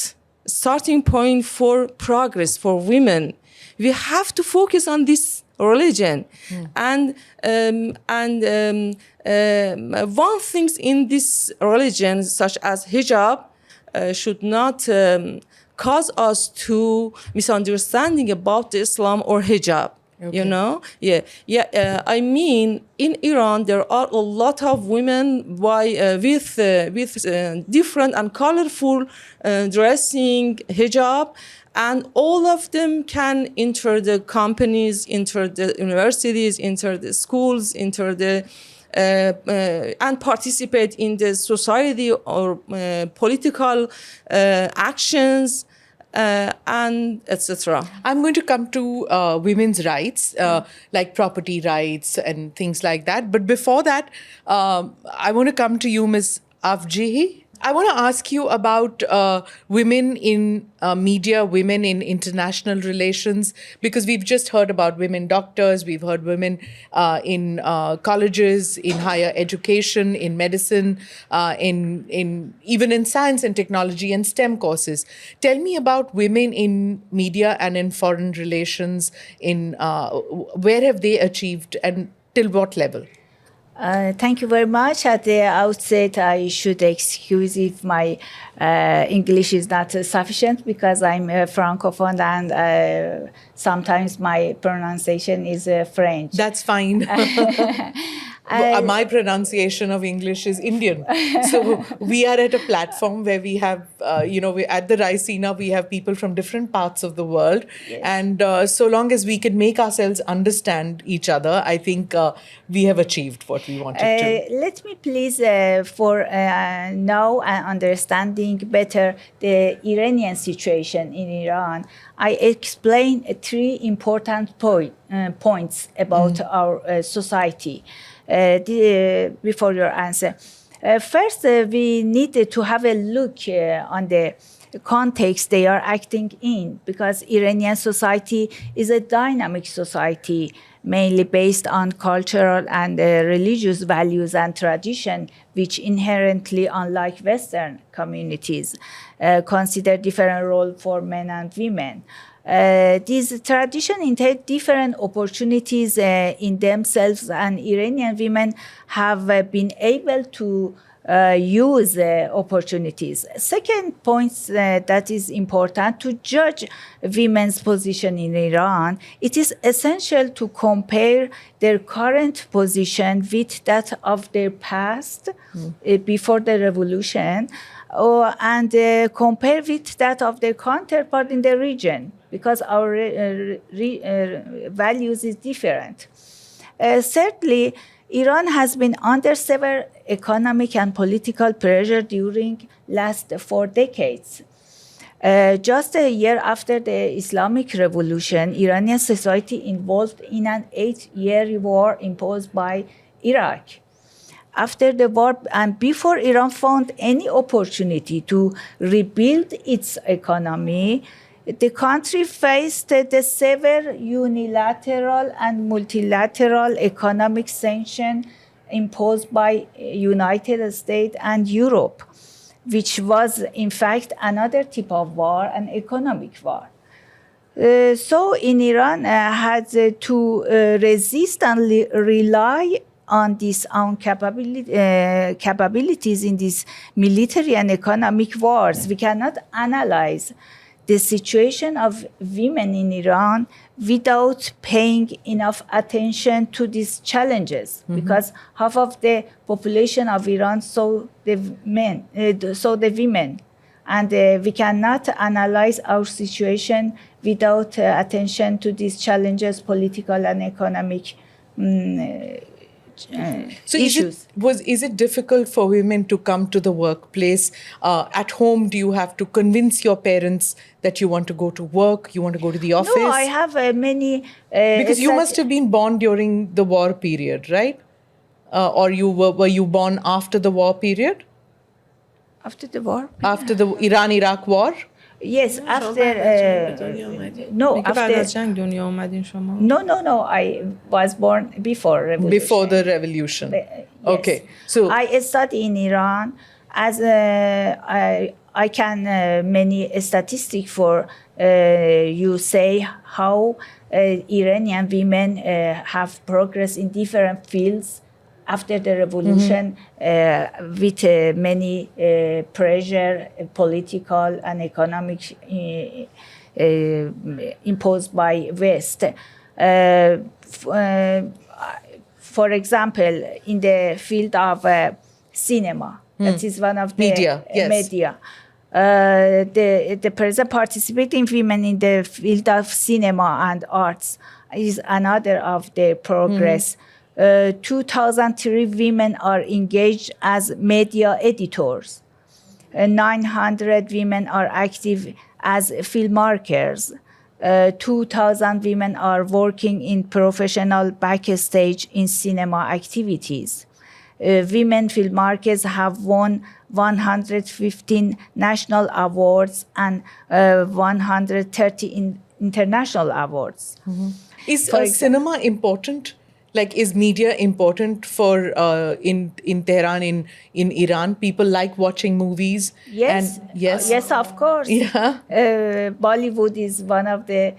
point for progress for women, we have to focus on this religion. And one things in this religion, such as hijab, should not cause us to misunderstanding about Islam or hijab. Okay. You know, I mean, in Iran there are a lot of women with different and colorful dressing, hijab, and all of them can enter the companies, enter the universities, enter the schools, enter the and participate in the society or political actions. And etc. I'm going to come to women's rights, like property rights and things like that. But before that, I want to come to you, Ms. Afjehi. I want to ask you about women in media, women in international relations, because we've just heard about women doctors, we've heard women in colleges, in higher education, in medicine, in even in science and technology and STEM courses. Tell me about women in media and in foreign relations. In where have they achieved and till what level? Thank you very much. At the outset, I should excuse if my English is not sufficient because I'm a Francophone and sometimes my pronunciation is French. That's fine. My pronunciation of English is Indian. So we are at a platform where we have, at the Raisina, we have people from different parts of the world. Yes. And so long as we can make ourselves understand each other, I think we have achieved what we wanted to. Let me please, for now and understanding better the Iranian situation in Iran, I explain three important points about our society. Before your answer. First, we need to have a look on the context they are acting in, because Iranian society is a dynamic society, mainly based on cultural and religious values and tradition, which inherently, unlike Western communities, consider different role for men and women. These traditions entail different opportunities in themselves, and Iranian women have been able to use opportunities. Second point that is important to judge women's position in Iran, it is essential to compare their current position with that of their past before the revolution, and compare with that of their counterpart in the region, because our values is different. Thirdly, Iran has been under severe economic and political pressure during last 4 decades. Just a year after the Islamic Revolution, Iranian society involved in an 8-year war imposed by Iraq. After the war and before Iran found any opportunity to rebuild its economy, the country faced the severe unilateral and multilateral economic sanctions imposed by United States and Europe, which was in fact another type of war, an economic war. So in Iran had to resist and rely on these own capabilities in these military and economic wars. We cannot analyze the situation of women in Iran without paying enough attention to these challenges, because half of the population of Iran saw the women, and we cannot analyze our situation without attention to these challenges, political and economic So issues. is it difficult for women to come to the workplace? At home, do you have to convince your parents that you want to go to work, you want to go to the office? No, I have many. Because you must have been born during the war period, right? Or were you born after the war period? After the war? After the Iran-Iraq war? Yes, after. No, میگه بعد از after. جنگ دنیا اومدین شما؟ No. I was born before revolution. Before the revolution. Yes. Okay. So I study in Iran as I can many statistics for you say how Iranian women have progress in different fields after the revolution with many pressure, political and economic imposed by West. For example, in the field of cinema, that is one of the Media, yes. media. The present participating women in the field of cinema and arts is another of the progress. 2003 women are engaged as media editors. 900 women are active as filmmakers. 2,000 women are working in professional backstage in cinema activities. Women filmmakers have won 115 national awards and 130 international awards. is cinema important? Like, is media important for in Tehran, in Iran? People like watching movies. Yes, And yes, yes, of course. Yeah. Bollywood is one of the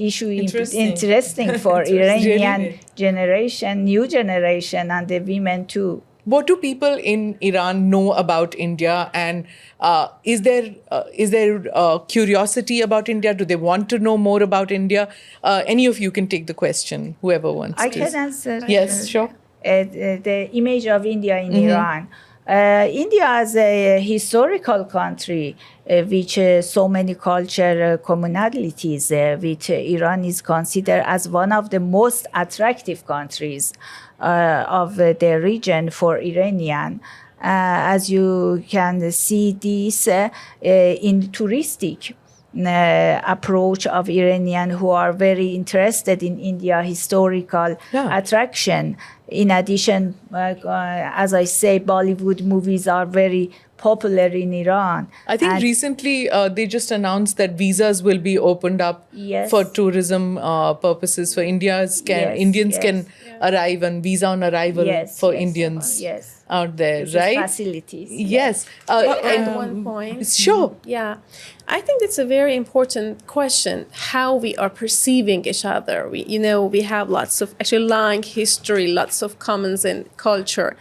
issue Interesting. interesting for Interesting. Iranian generation, new generation, and the women too. What do people in Iran know about India, and is there curiosity about India? Do they want to know more about India? Any of you can take the question, whoever wants I to. can answer. Yes, sure. The image of India in Iran. India as a historical country, which so many culture commonalities, which Iran is considered as one of the most attractive countries of the region for Iranian. As you can see this in touristic approach of Iranian who are very interested in India historical attraction. In addition, as I say, Bollywood movies are very popular in Iran. I think And recently they just announced that visas will be opened up Yes. for tourism purposes for Indians. Yes, Indians yes. can arrive on visa on arrival Yes, for yes, Indians yes. out there, This is right? facilities. Yes. Add one point. Sure. Yeah, I think it's a very important question how we are perceiving each other. We have lots of actually long history, lots of commons in culture.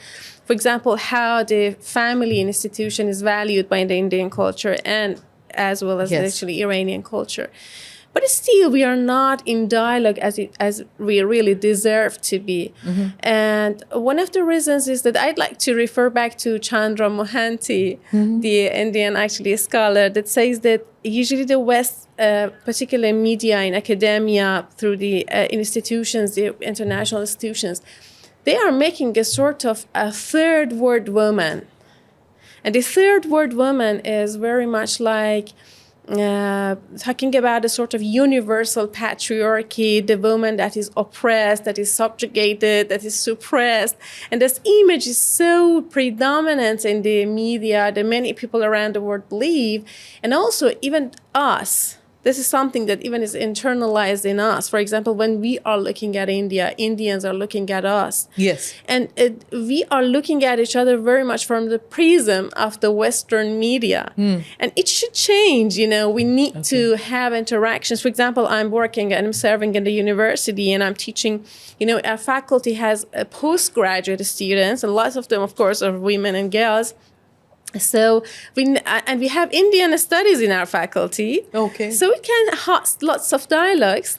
For example, how the family institution is valued by the Indian culture and as well as Yes. actually Iranian culture. But still, we are not in dialogue as we really deserve to be. And one of the reasons is that I'd like to refer back to Chandra Mohanty, the Indian actually scholar, that says that usually the West, particularly media and academia, through the institutions, the international institutions, they are making a sort of a third world woman. And the third world woman is very much like talking about a sort of universal patriarchy, the woman that is oppressed, that is subjugated, that is suppressed. And this image is so predominant in the media that many people around the world believe. And also even us. This is something that even is internalized in us. For example, when we are looking at India, Indians are looking at us. Yes. And we are looking at each other very much from the prism of the Western media. And it should change, We need to have interactions. For example, I'm working and I'm serving in the university and I'm teaching, our faculty has postgraduate students, and lots of them, of course, are women and girls. So we have Indian studies in our faculty. Okay. So we can host lots of dialogues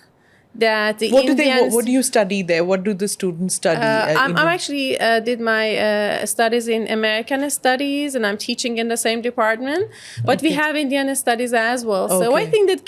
that the Indians. What do you study there? What do the students study? I'm actually did my studies in American studies, and I'm teaching in the same department. But we have Indian studies as well. So I Okay. think that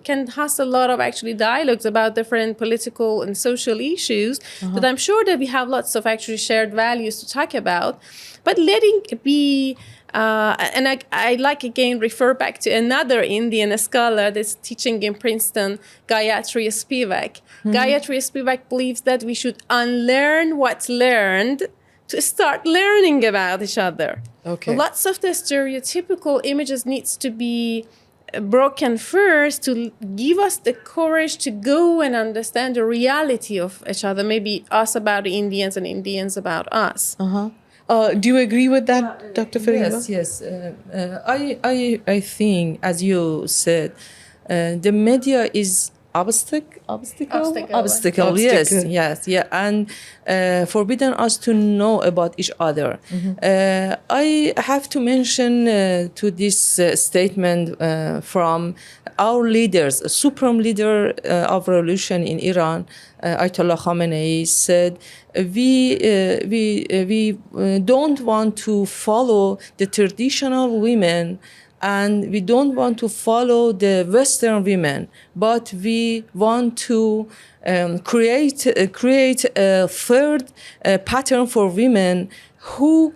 can host a lot of actually dialogues about different political and social issues. That I'm sure that we have lots of actually shared values to talk about. But letting be. And I like again refer back to another Indian scholar that's teaching in Princeton, Gayatri Spivak. Gayatri Spivak believes that we should unlearn what's learned to start learning about each other. Okay. Lots of the stereotypical images needs to be broken first to give us the courage to go and understand the reality of each other. Maybe us about the Indians and Indians about us. Do you agree with that, Dr. Fariba? Yes. I think, as you said, the media is obstacle. Yes, and forbidden us to know about each other. I have to mention to this statement from our leaders, a supreme leader of revolution in Iran, Ayatollah Khamenei, said, we don't want to follow the traditional women, and we don't want to follow the Western women, but we want to create a third pattern for women who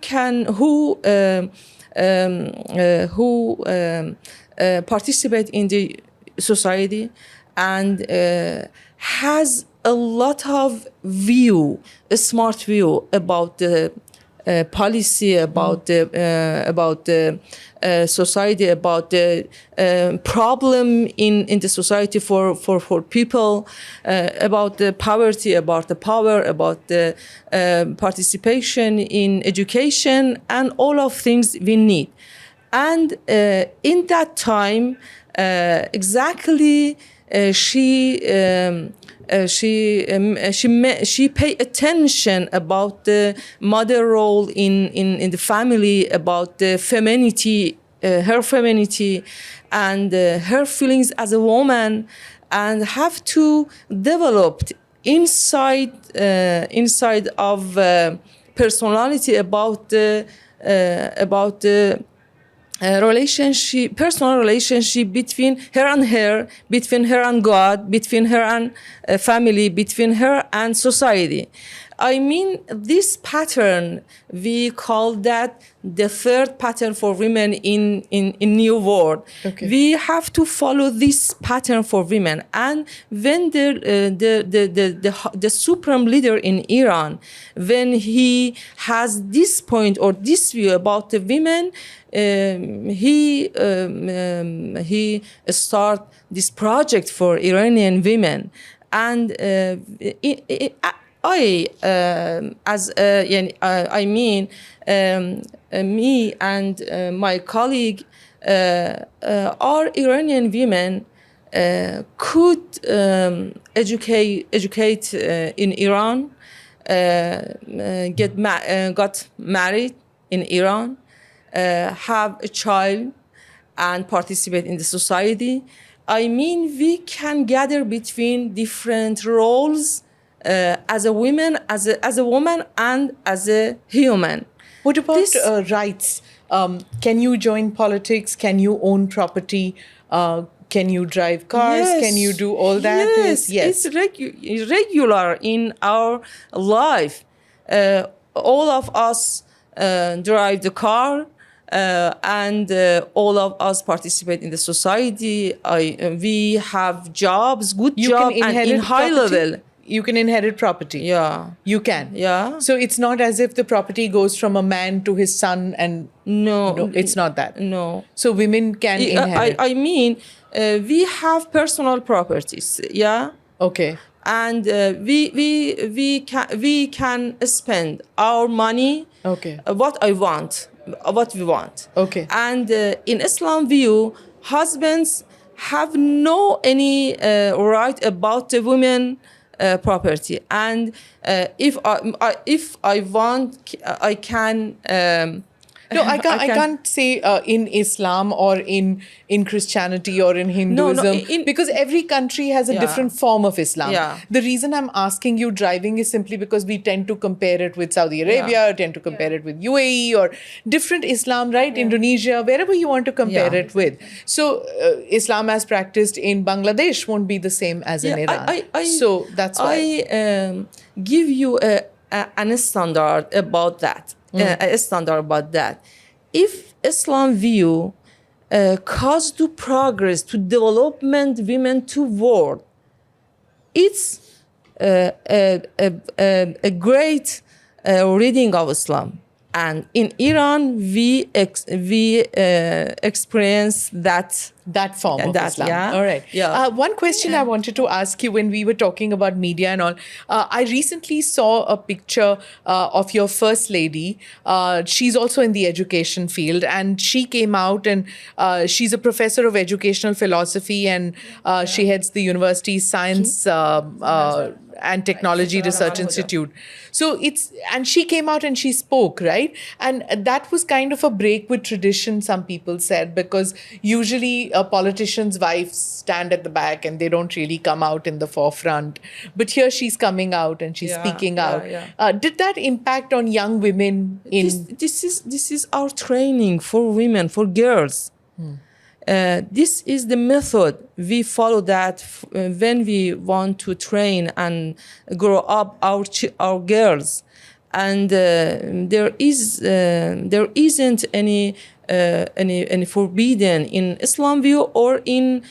participate in the society and has a lot of a smart view about the policy, about the society, about the problem in the society for people, about the poverty, about the power, about the participation in education, and all of things we need. And in that time, exactly, she pay attention about the mother role in the family, about the femininity, her femininity, and her feelings as a woman, and have to develop inside of personality about the personal relationship between her and God, between her and family, between her and society. I mean, this pattern, we call that the third pattern for women in New World. Okay. We have to follow this pattern for women. And when the supreme leader in Iran, when he has this point or this view about the women, he start this project for Iranian women. And me and my colleague, our Iranian women could educate in Iran, got married in Iran, have a child, and participate in the society. I mean, we can gather between different roles as a woman, as a woman, and as a human. What about rights? Can you join politics? Can you own property? Can you drive cars? Yes. Can you do all that? Yes. It's regular in our life. All of us drive the car, and all of us participate in the society. We have jobs, good job, and in high level. You can inherit property. Yeah. You can. Yeah. So it's not as if the property goes from a man to his son, and No, it's not that. No. So women can inherit. I mean, we have personal properties. Yeah. Okay. And we can spend our money. Okay. What we want. Okay. And in Islam view, husbands have no any right about the women property. And if I want, I can No, I can't say in Islam or in Christianity or in Hinduism because every country has a different form of Islam. Yeah. The reason I'm asking you driving is simply because we tend to compare it with Saudi Arabia, tend to compare it with UAE or different Islam, right? Indonesia, wherever you want to compare it with. So Islam as practiced in Bangladesh won't be the same as in Iran. So that's why. I give you an standard about that. A standard about that. If Islam view cause to progress, to development women to world, it's a great reading of Islam. And in Iran, we experience that form of Islam. Yeah. All right. Yeah. One question I wanted to ask you when we were talking about media and all, I recently saw a picture of your first lady. She's also in the education field, and she came out and she's a professor of educational philosophy, and she heads the university's science and Technology Research Institute. So and she came out and she spoke, right? And that was kind of a break with tradition, some people said, because usually politicians' wives stand at the back and they don't really come out in the forefront. But here she's coming out and she's speaking out. Did that impact on young women? This is our training for women, for girls. This is the method we follow that when we want to train and grow up our girls, and there isn't any forbidden in Islam view or in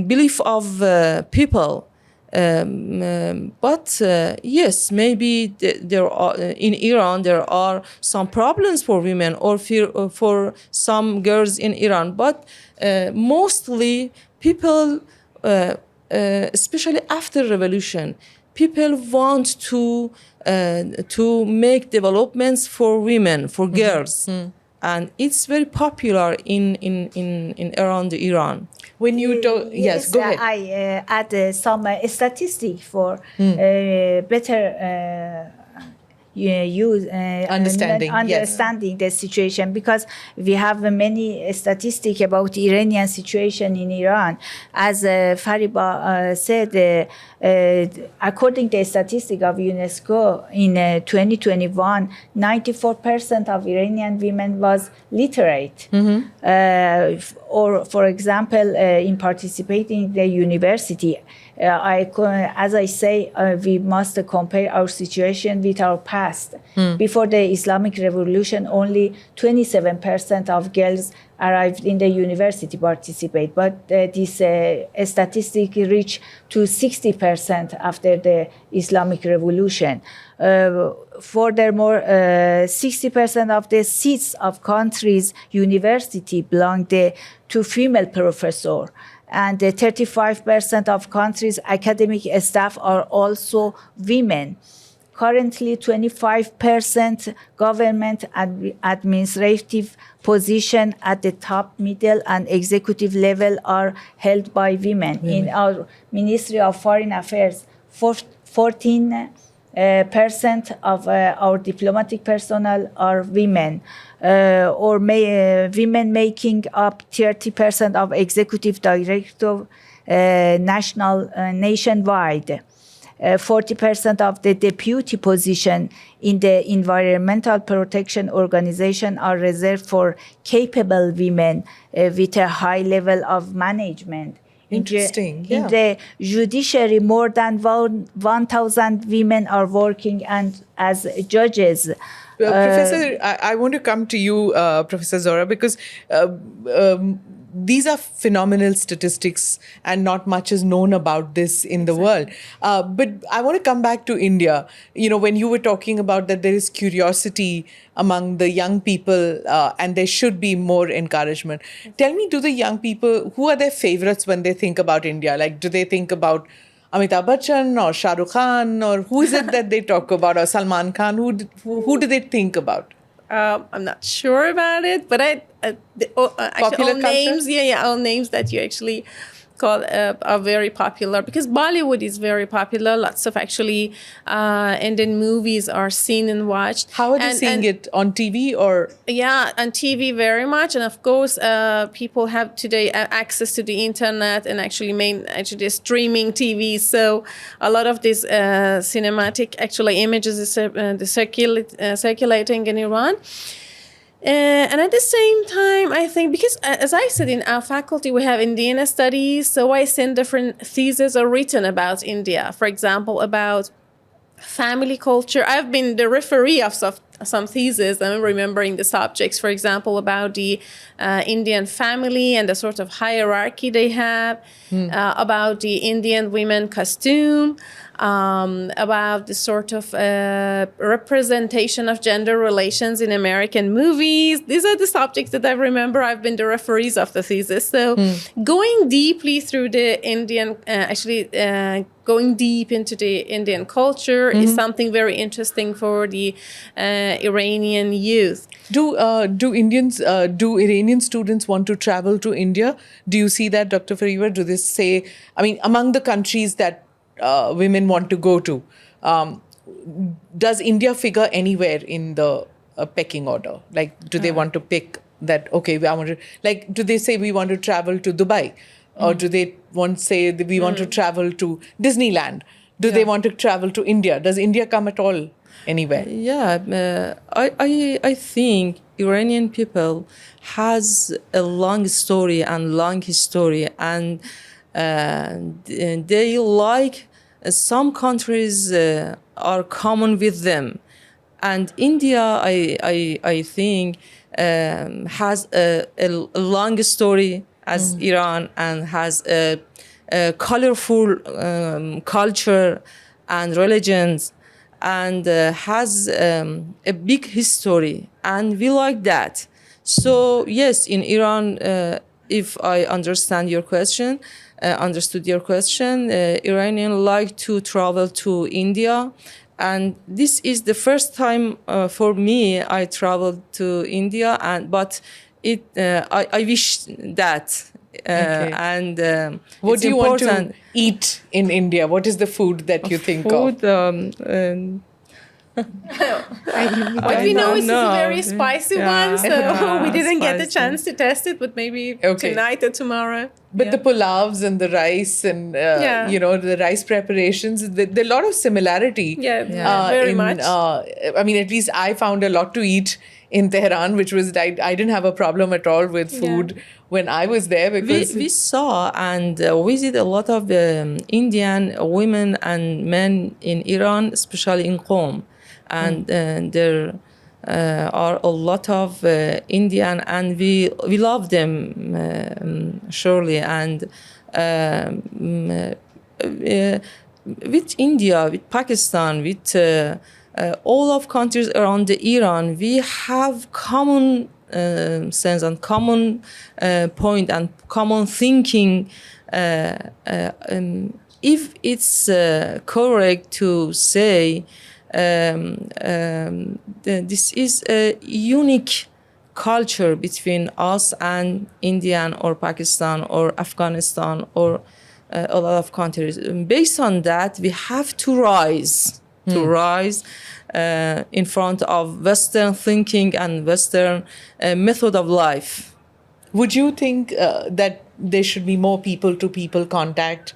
belief of people. But yes, maybe there are in Iran there are some problems for women or for some girls in Iran. But mostly people, especially after revolution, people want to make developments for women, for girls. And it's very popular in around Iran. When you talk, yes, go ahead. I add some statistic for better understanding the situation, because we have many statistics about Iranian situation in Iran. As Fariba said, according to the statistic of UNESCO in 2021, 94% of Iranian women was literate. Or, for example, in participating in the university, as I say, we must compare our situation with our past. Before the Islamic Revolution, only 27% of girls arrived in the university participate, but this statistic reached to 60% after the Islamic Revolution. Furthermore, 60% of the seats of countries' university belong to female professors. And 35% of countries' academic staff are also women. Currently, 25% government administrative position at the top, middle, and executive level are held by women. In our Ministry of Foreign Affairs, 14% of our diplomatic personnel are women, women making up 30% of executive director nationwide. 40% of the deputy position in the Environmental Protection Organization are reserved for capable women with a high level of management. Interesting. In the judiciary, more than 1,000 women are working as judges. Professor, I want to come to you, Professor Zohra, because these are phenomenal statistics and not much is known about this in the world. But I want to come back to India. You know, when you were talking about that there is curiosity among the young people and there should be more encouragement. Tell me, do the young people, who are their favorites when they think about India? Like, do they think about Amitabh Bachchan or Shah Rukh Khan, or who is it that they talk about, or Salman Khan? Who do they think about? I'm not sure about it, but actually Popular all culture? names, all names that you actually are very popular because Bollywood is very popular. Lots of actually Indian movies are seen and watched. How are they seeing it on TV or? Yeah, on TV very much, and of course, people have today access to the internet and actually streaming TV. So a lot of these cinematic actually images is circulating in Iran. And at the same time, I think because as I said, in our faculty we have Indian studies, so I send different theses are written about India. For example, about family culture. I've been the referee of some theses. I'm remembering the subjects, for example, about the Indian family and the sort of hierarchy they have, about the Indian women costume, about the sort of representation of gender relations in American movies. These are the subjects that I remember. I've been the referees of the thesis. So going deeply through the Indian, going deep into the Indian culture is something very interesting for the Iranian youth. Do Iranian students want to travel to India? Do you see that, Dr. Raefipour? Do they say, I mean, among the countries that women want to go to, does India figure anywhere in the pecking order? Like, do they want to pick that, okay, I want to, like, do they say we want to travel to Dubai? Or do they want to say that we want to travel to Disneyland? Do they want to travel to India? Does India come at all anywhere? Yeah, I think Iranian people has a long story and long history, and they like some countries are common with them, and India I think has a long story as Iran, and has a colorful culture and religions, and has a big history, and we like that. So yes, in Iran, if I understood your question, Iranian like to travel to India, and this is the first time for me I traveled to India, but I wish that. Okay. And What do you important. want to eat in India? What is the food that you think of? What we know is it's a very spicy one, so we didn't get the chance to test it, but maybe tonight or tomorrow. But the pulavs and the rice and, the rice preparations, there are a lot of similarity. Very much. I mean, at least I found a lot to eat in Tehran, which was, I didn't have a problem at all with food when I was there. Because we saw and visit a lot of Indian women and men in Iran, especially in Qom. And there are a lot of Indian, and we love them surely. And with India, with Pakistan, with all of countries around the Iran, we have common sense and common point and common thinking. If it's correct to say this is a unique culture between us and India or Pakistan or Afghanistan or a lot of countries. Based on that, we have to rise in front of Western thinking and Western method of life. Would you think that there should be more people-to-people contact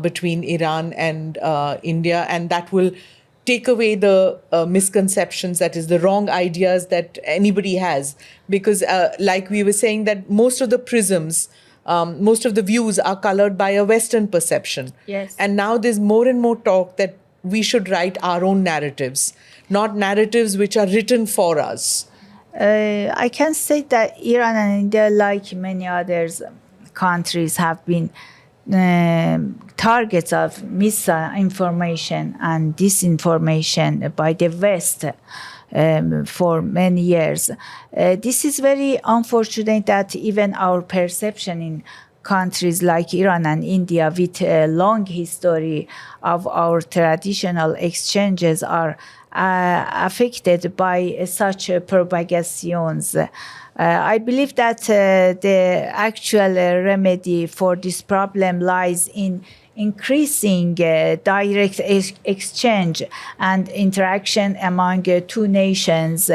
between Iran and India, and that will take away the misconceptions, that is the wrong ideas that anybody has? Because like we were saying, that most of the prisms, most of the views are colored by a Western perception. Yes. And now there's more and more talk that we should write our own narratives, not narratives which are written for us. I can say that Iran and India, like many others countries, have been targets of misinformation and disinformation by the West for many years. This is very unfortunate that even our perception in countries like Iran and India, with a long history of our traditional exchanges, are affected by such propagations. I believe that the actual remedy for this problem lies in increasing direct exchange and interaction among two nations,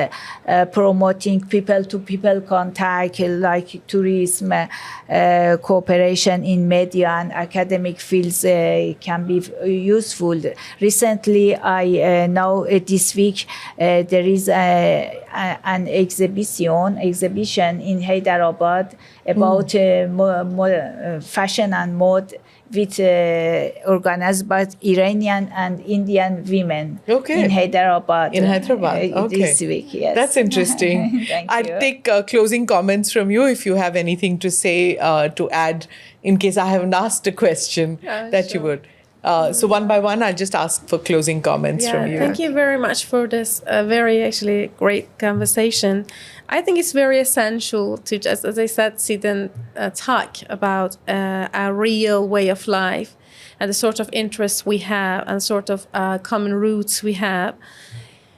promoting people-to-people contact like tourism, cooperation in media and academic fields can be useful. Recently, I know this week there is an exhibition in Hyderabad about fashion and mode with organized by Iranian and Indian women in Hyderabad. This week, yes. That's interesting. Thank I'd you. take closing comments from you if you have anything to say, to add, in case I haven't asked a question that you would. So one by one, I'll just ask for closing comments from you. Thank you very much for this very actually great conversation. I think it's very essential to just, as I said, sit and talk about our real way of life and the sort of interests we have and sort of common roots we have.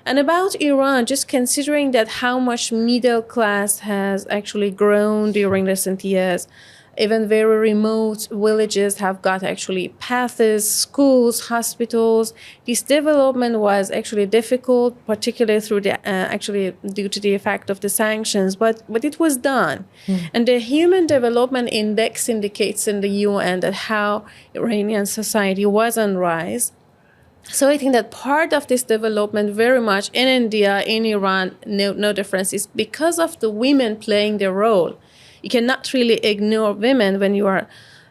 And about Iran, just considering that how much middle class has actually grown during recent years. Even very remote villages have got actually paths, schools, hospitals. This development was actually difficult, particularly through the actually due to the effect of the sanctions, but it was done. And the Human Development Index indicates in the UN that how Iranian society was on rise. So I think that part of this development very much in India, in Iran, no difference, is because of the women playing their role. You cannot really ignore women when you are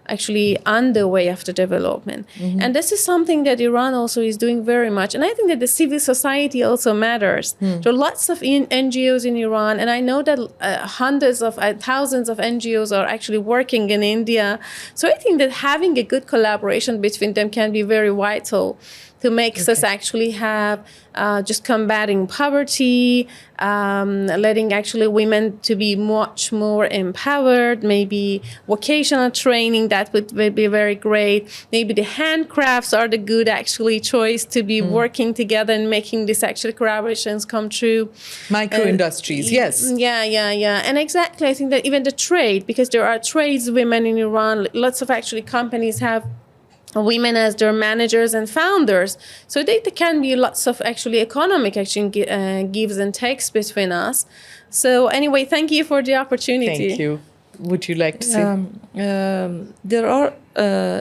actually on the way of the development. And this is something that Iran also is doing very much. And I think that the civil society also matters. There are lots of NGOs in Iran, and I know that hundreds of thousands of NGOs are actually working in India. So I think that having a good collaboration between them can be very vital to make us actually have just combating poverty, letting actually women to be much more empowered, maybe vocational training, that would be very great. Maybe the handcrafts are the good actually choice to be working together and making these actually collaborations come true. Micro industries, yes. Yeah. And exactly, I think that even the trade, because there are trades women in Iran, lots of actually companies have women as their managers and founders. So there can be lots of actually economic action gives and takes between us. So anyway, thank you for the opportunity. Thank you. Would you like to say? There are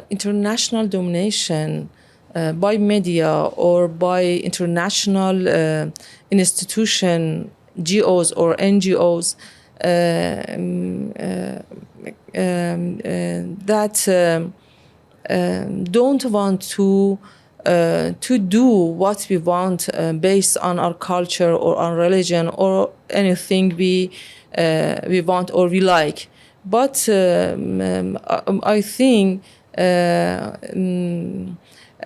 international domination by media or by international institution, GOs or NGOs that don't want to do what we want based on our culture or on religion or anything we want or we like. But I think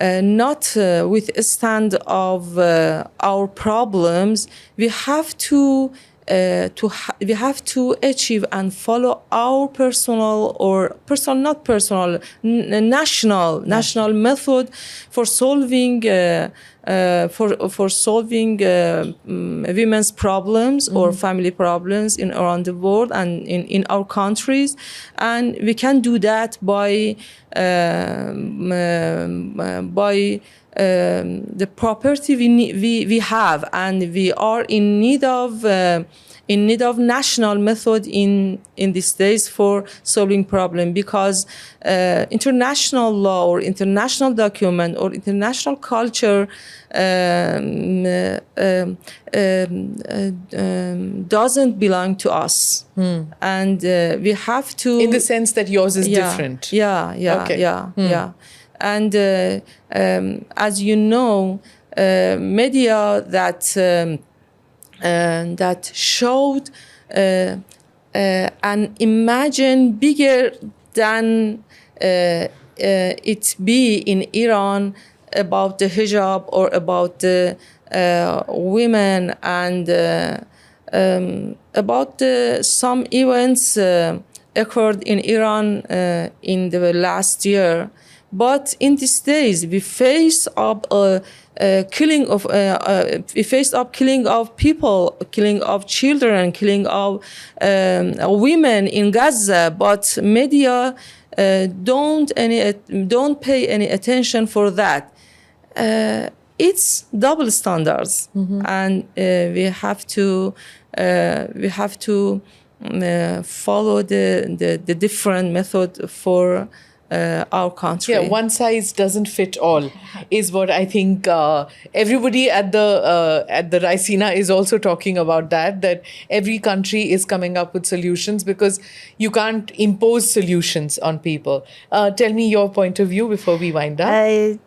not with a stand of our problems, we have to achieve and follow our national method for solving women's problems or family problems around the world and in our countries, and we can do that by the property we have, and we are in need of national method in these days for solving problem, because international law or international document or international culture doesn't belong to us, and we have to, in the sense that yours is different. Yeah. And as you know, media that showed an imagine bigger than it be in Iran about the hijab or about the women, and about some events occurred in Iran in the last year. But in these days, we face up killing of people, killing of children, killing of women in Gaza. But media don't pay any attention for that. It's double standards, and we have to follow the different method for our country. Yeah, one size doesn't fit all, is what I think everybody at the Raisina is also talking about. That every country is coming up with solutions, because you can't impose solutions on people. Tell me your point of view before we wind up.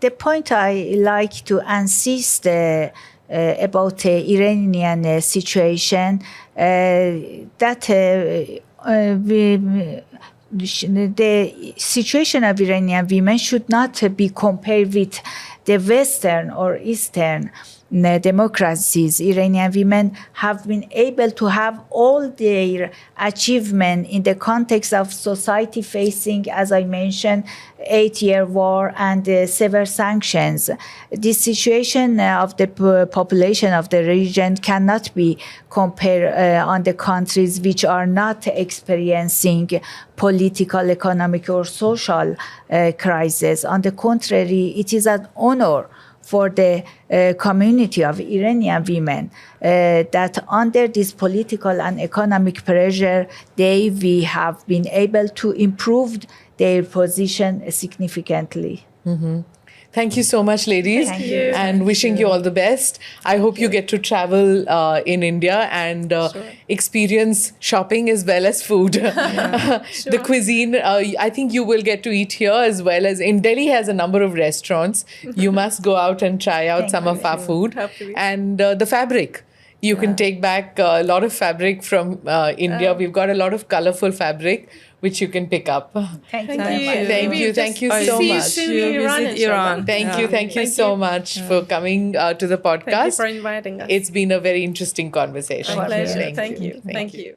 The point I like to insist about the Iranian situation, that the situation of Iranian women should not be compared with the Western or Eastern democracies. Iranian women have been able to have all their achievement in the context of society facing, as I mentioned, 8-year war and severe sanctions. The situation of the population of the region cannot be compared on the countries which are not experiencing political, economic, or social crisis. On the contrary, it is an honor for the community of Iranian women that under this political and economic pressure, we have been able to improve their position significantly. Thank you so much, ladies. Thank you. And wishing you all the best. I hope you get to travel in India and experience shopping as well as food. The cuisine, I think you will get to eat here as well as in Delhi has a number of restaurants. You must go out and try out some of our food. And the fabric. You can take back a lot of fabric from India. We've got a lot of colorful fabric which you can pick up. Thank you. Thank you so See you much. soon in Iran. Thank you so much for coming to the podcast. Thank you for inviting us. It's been a very interesting conversation. My pleasure. Thank you. Thank you.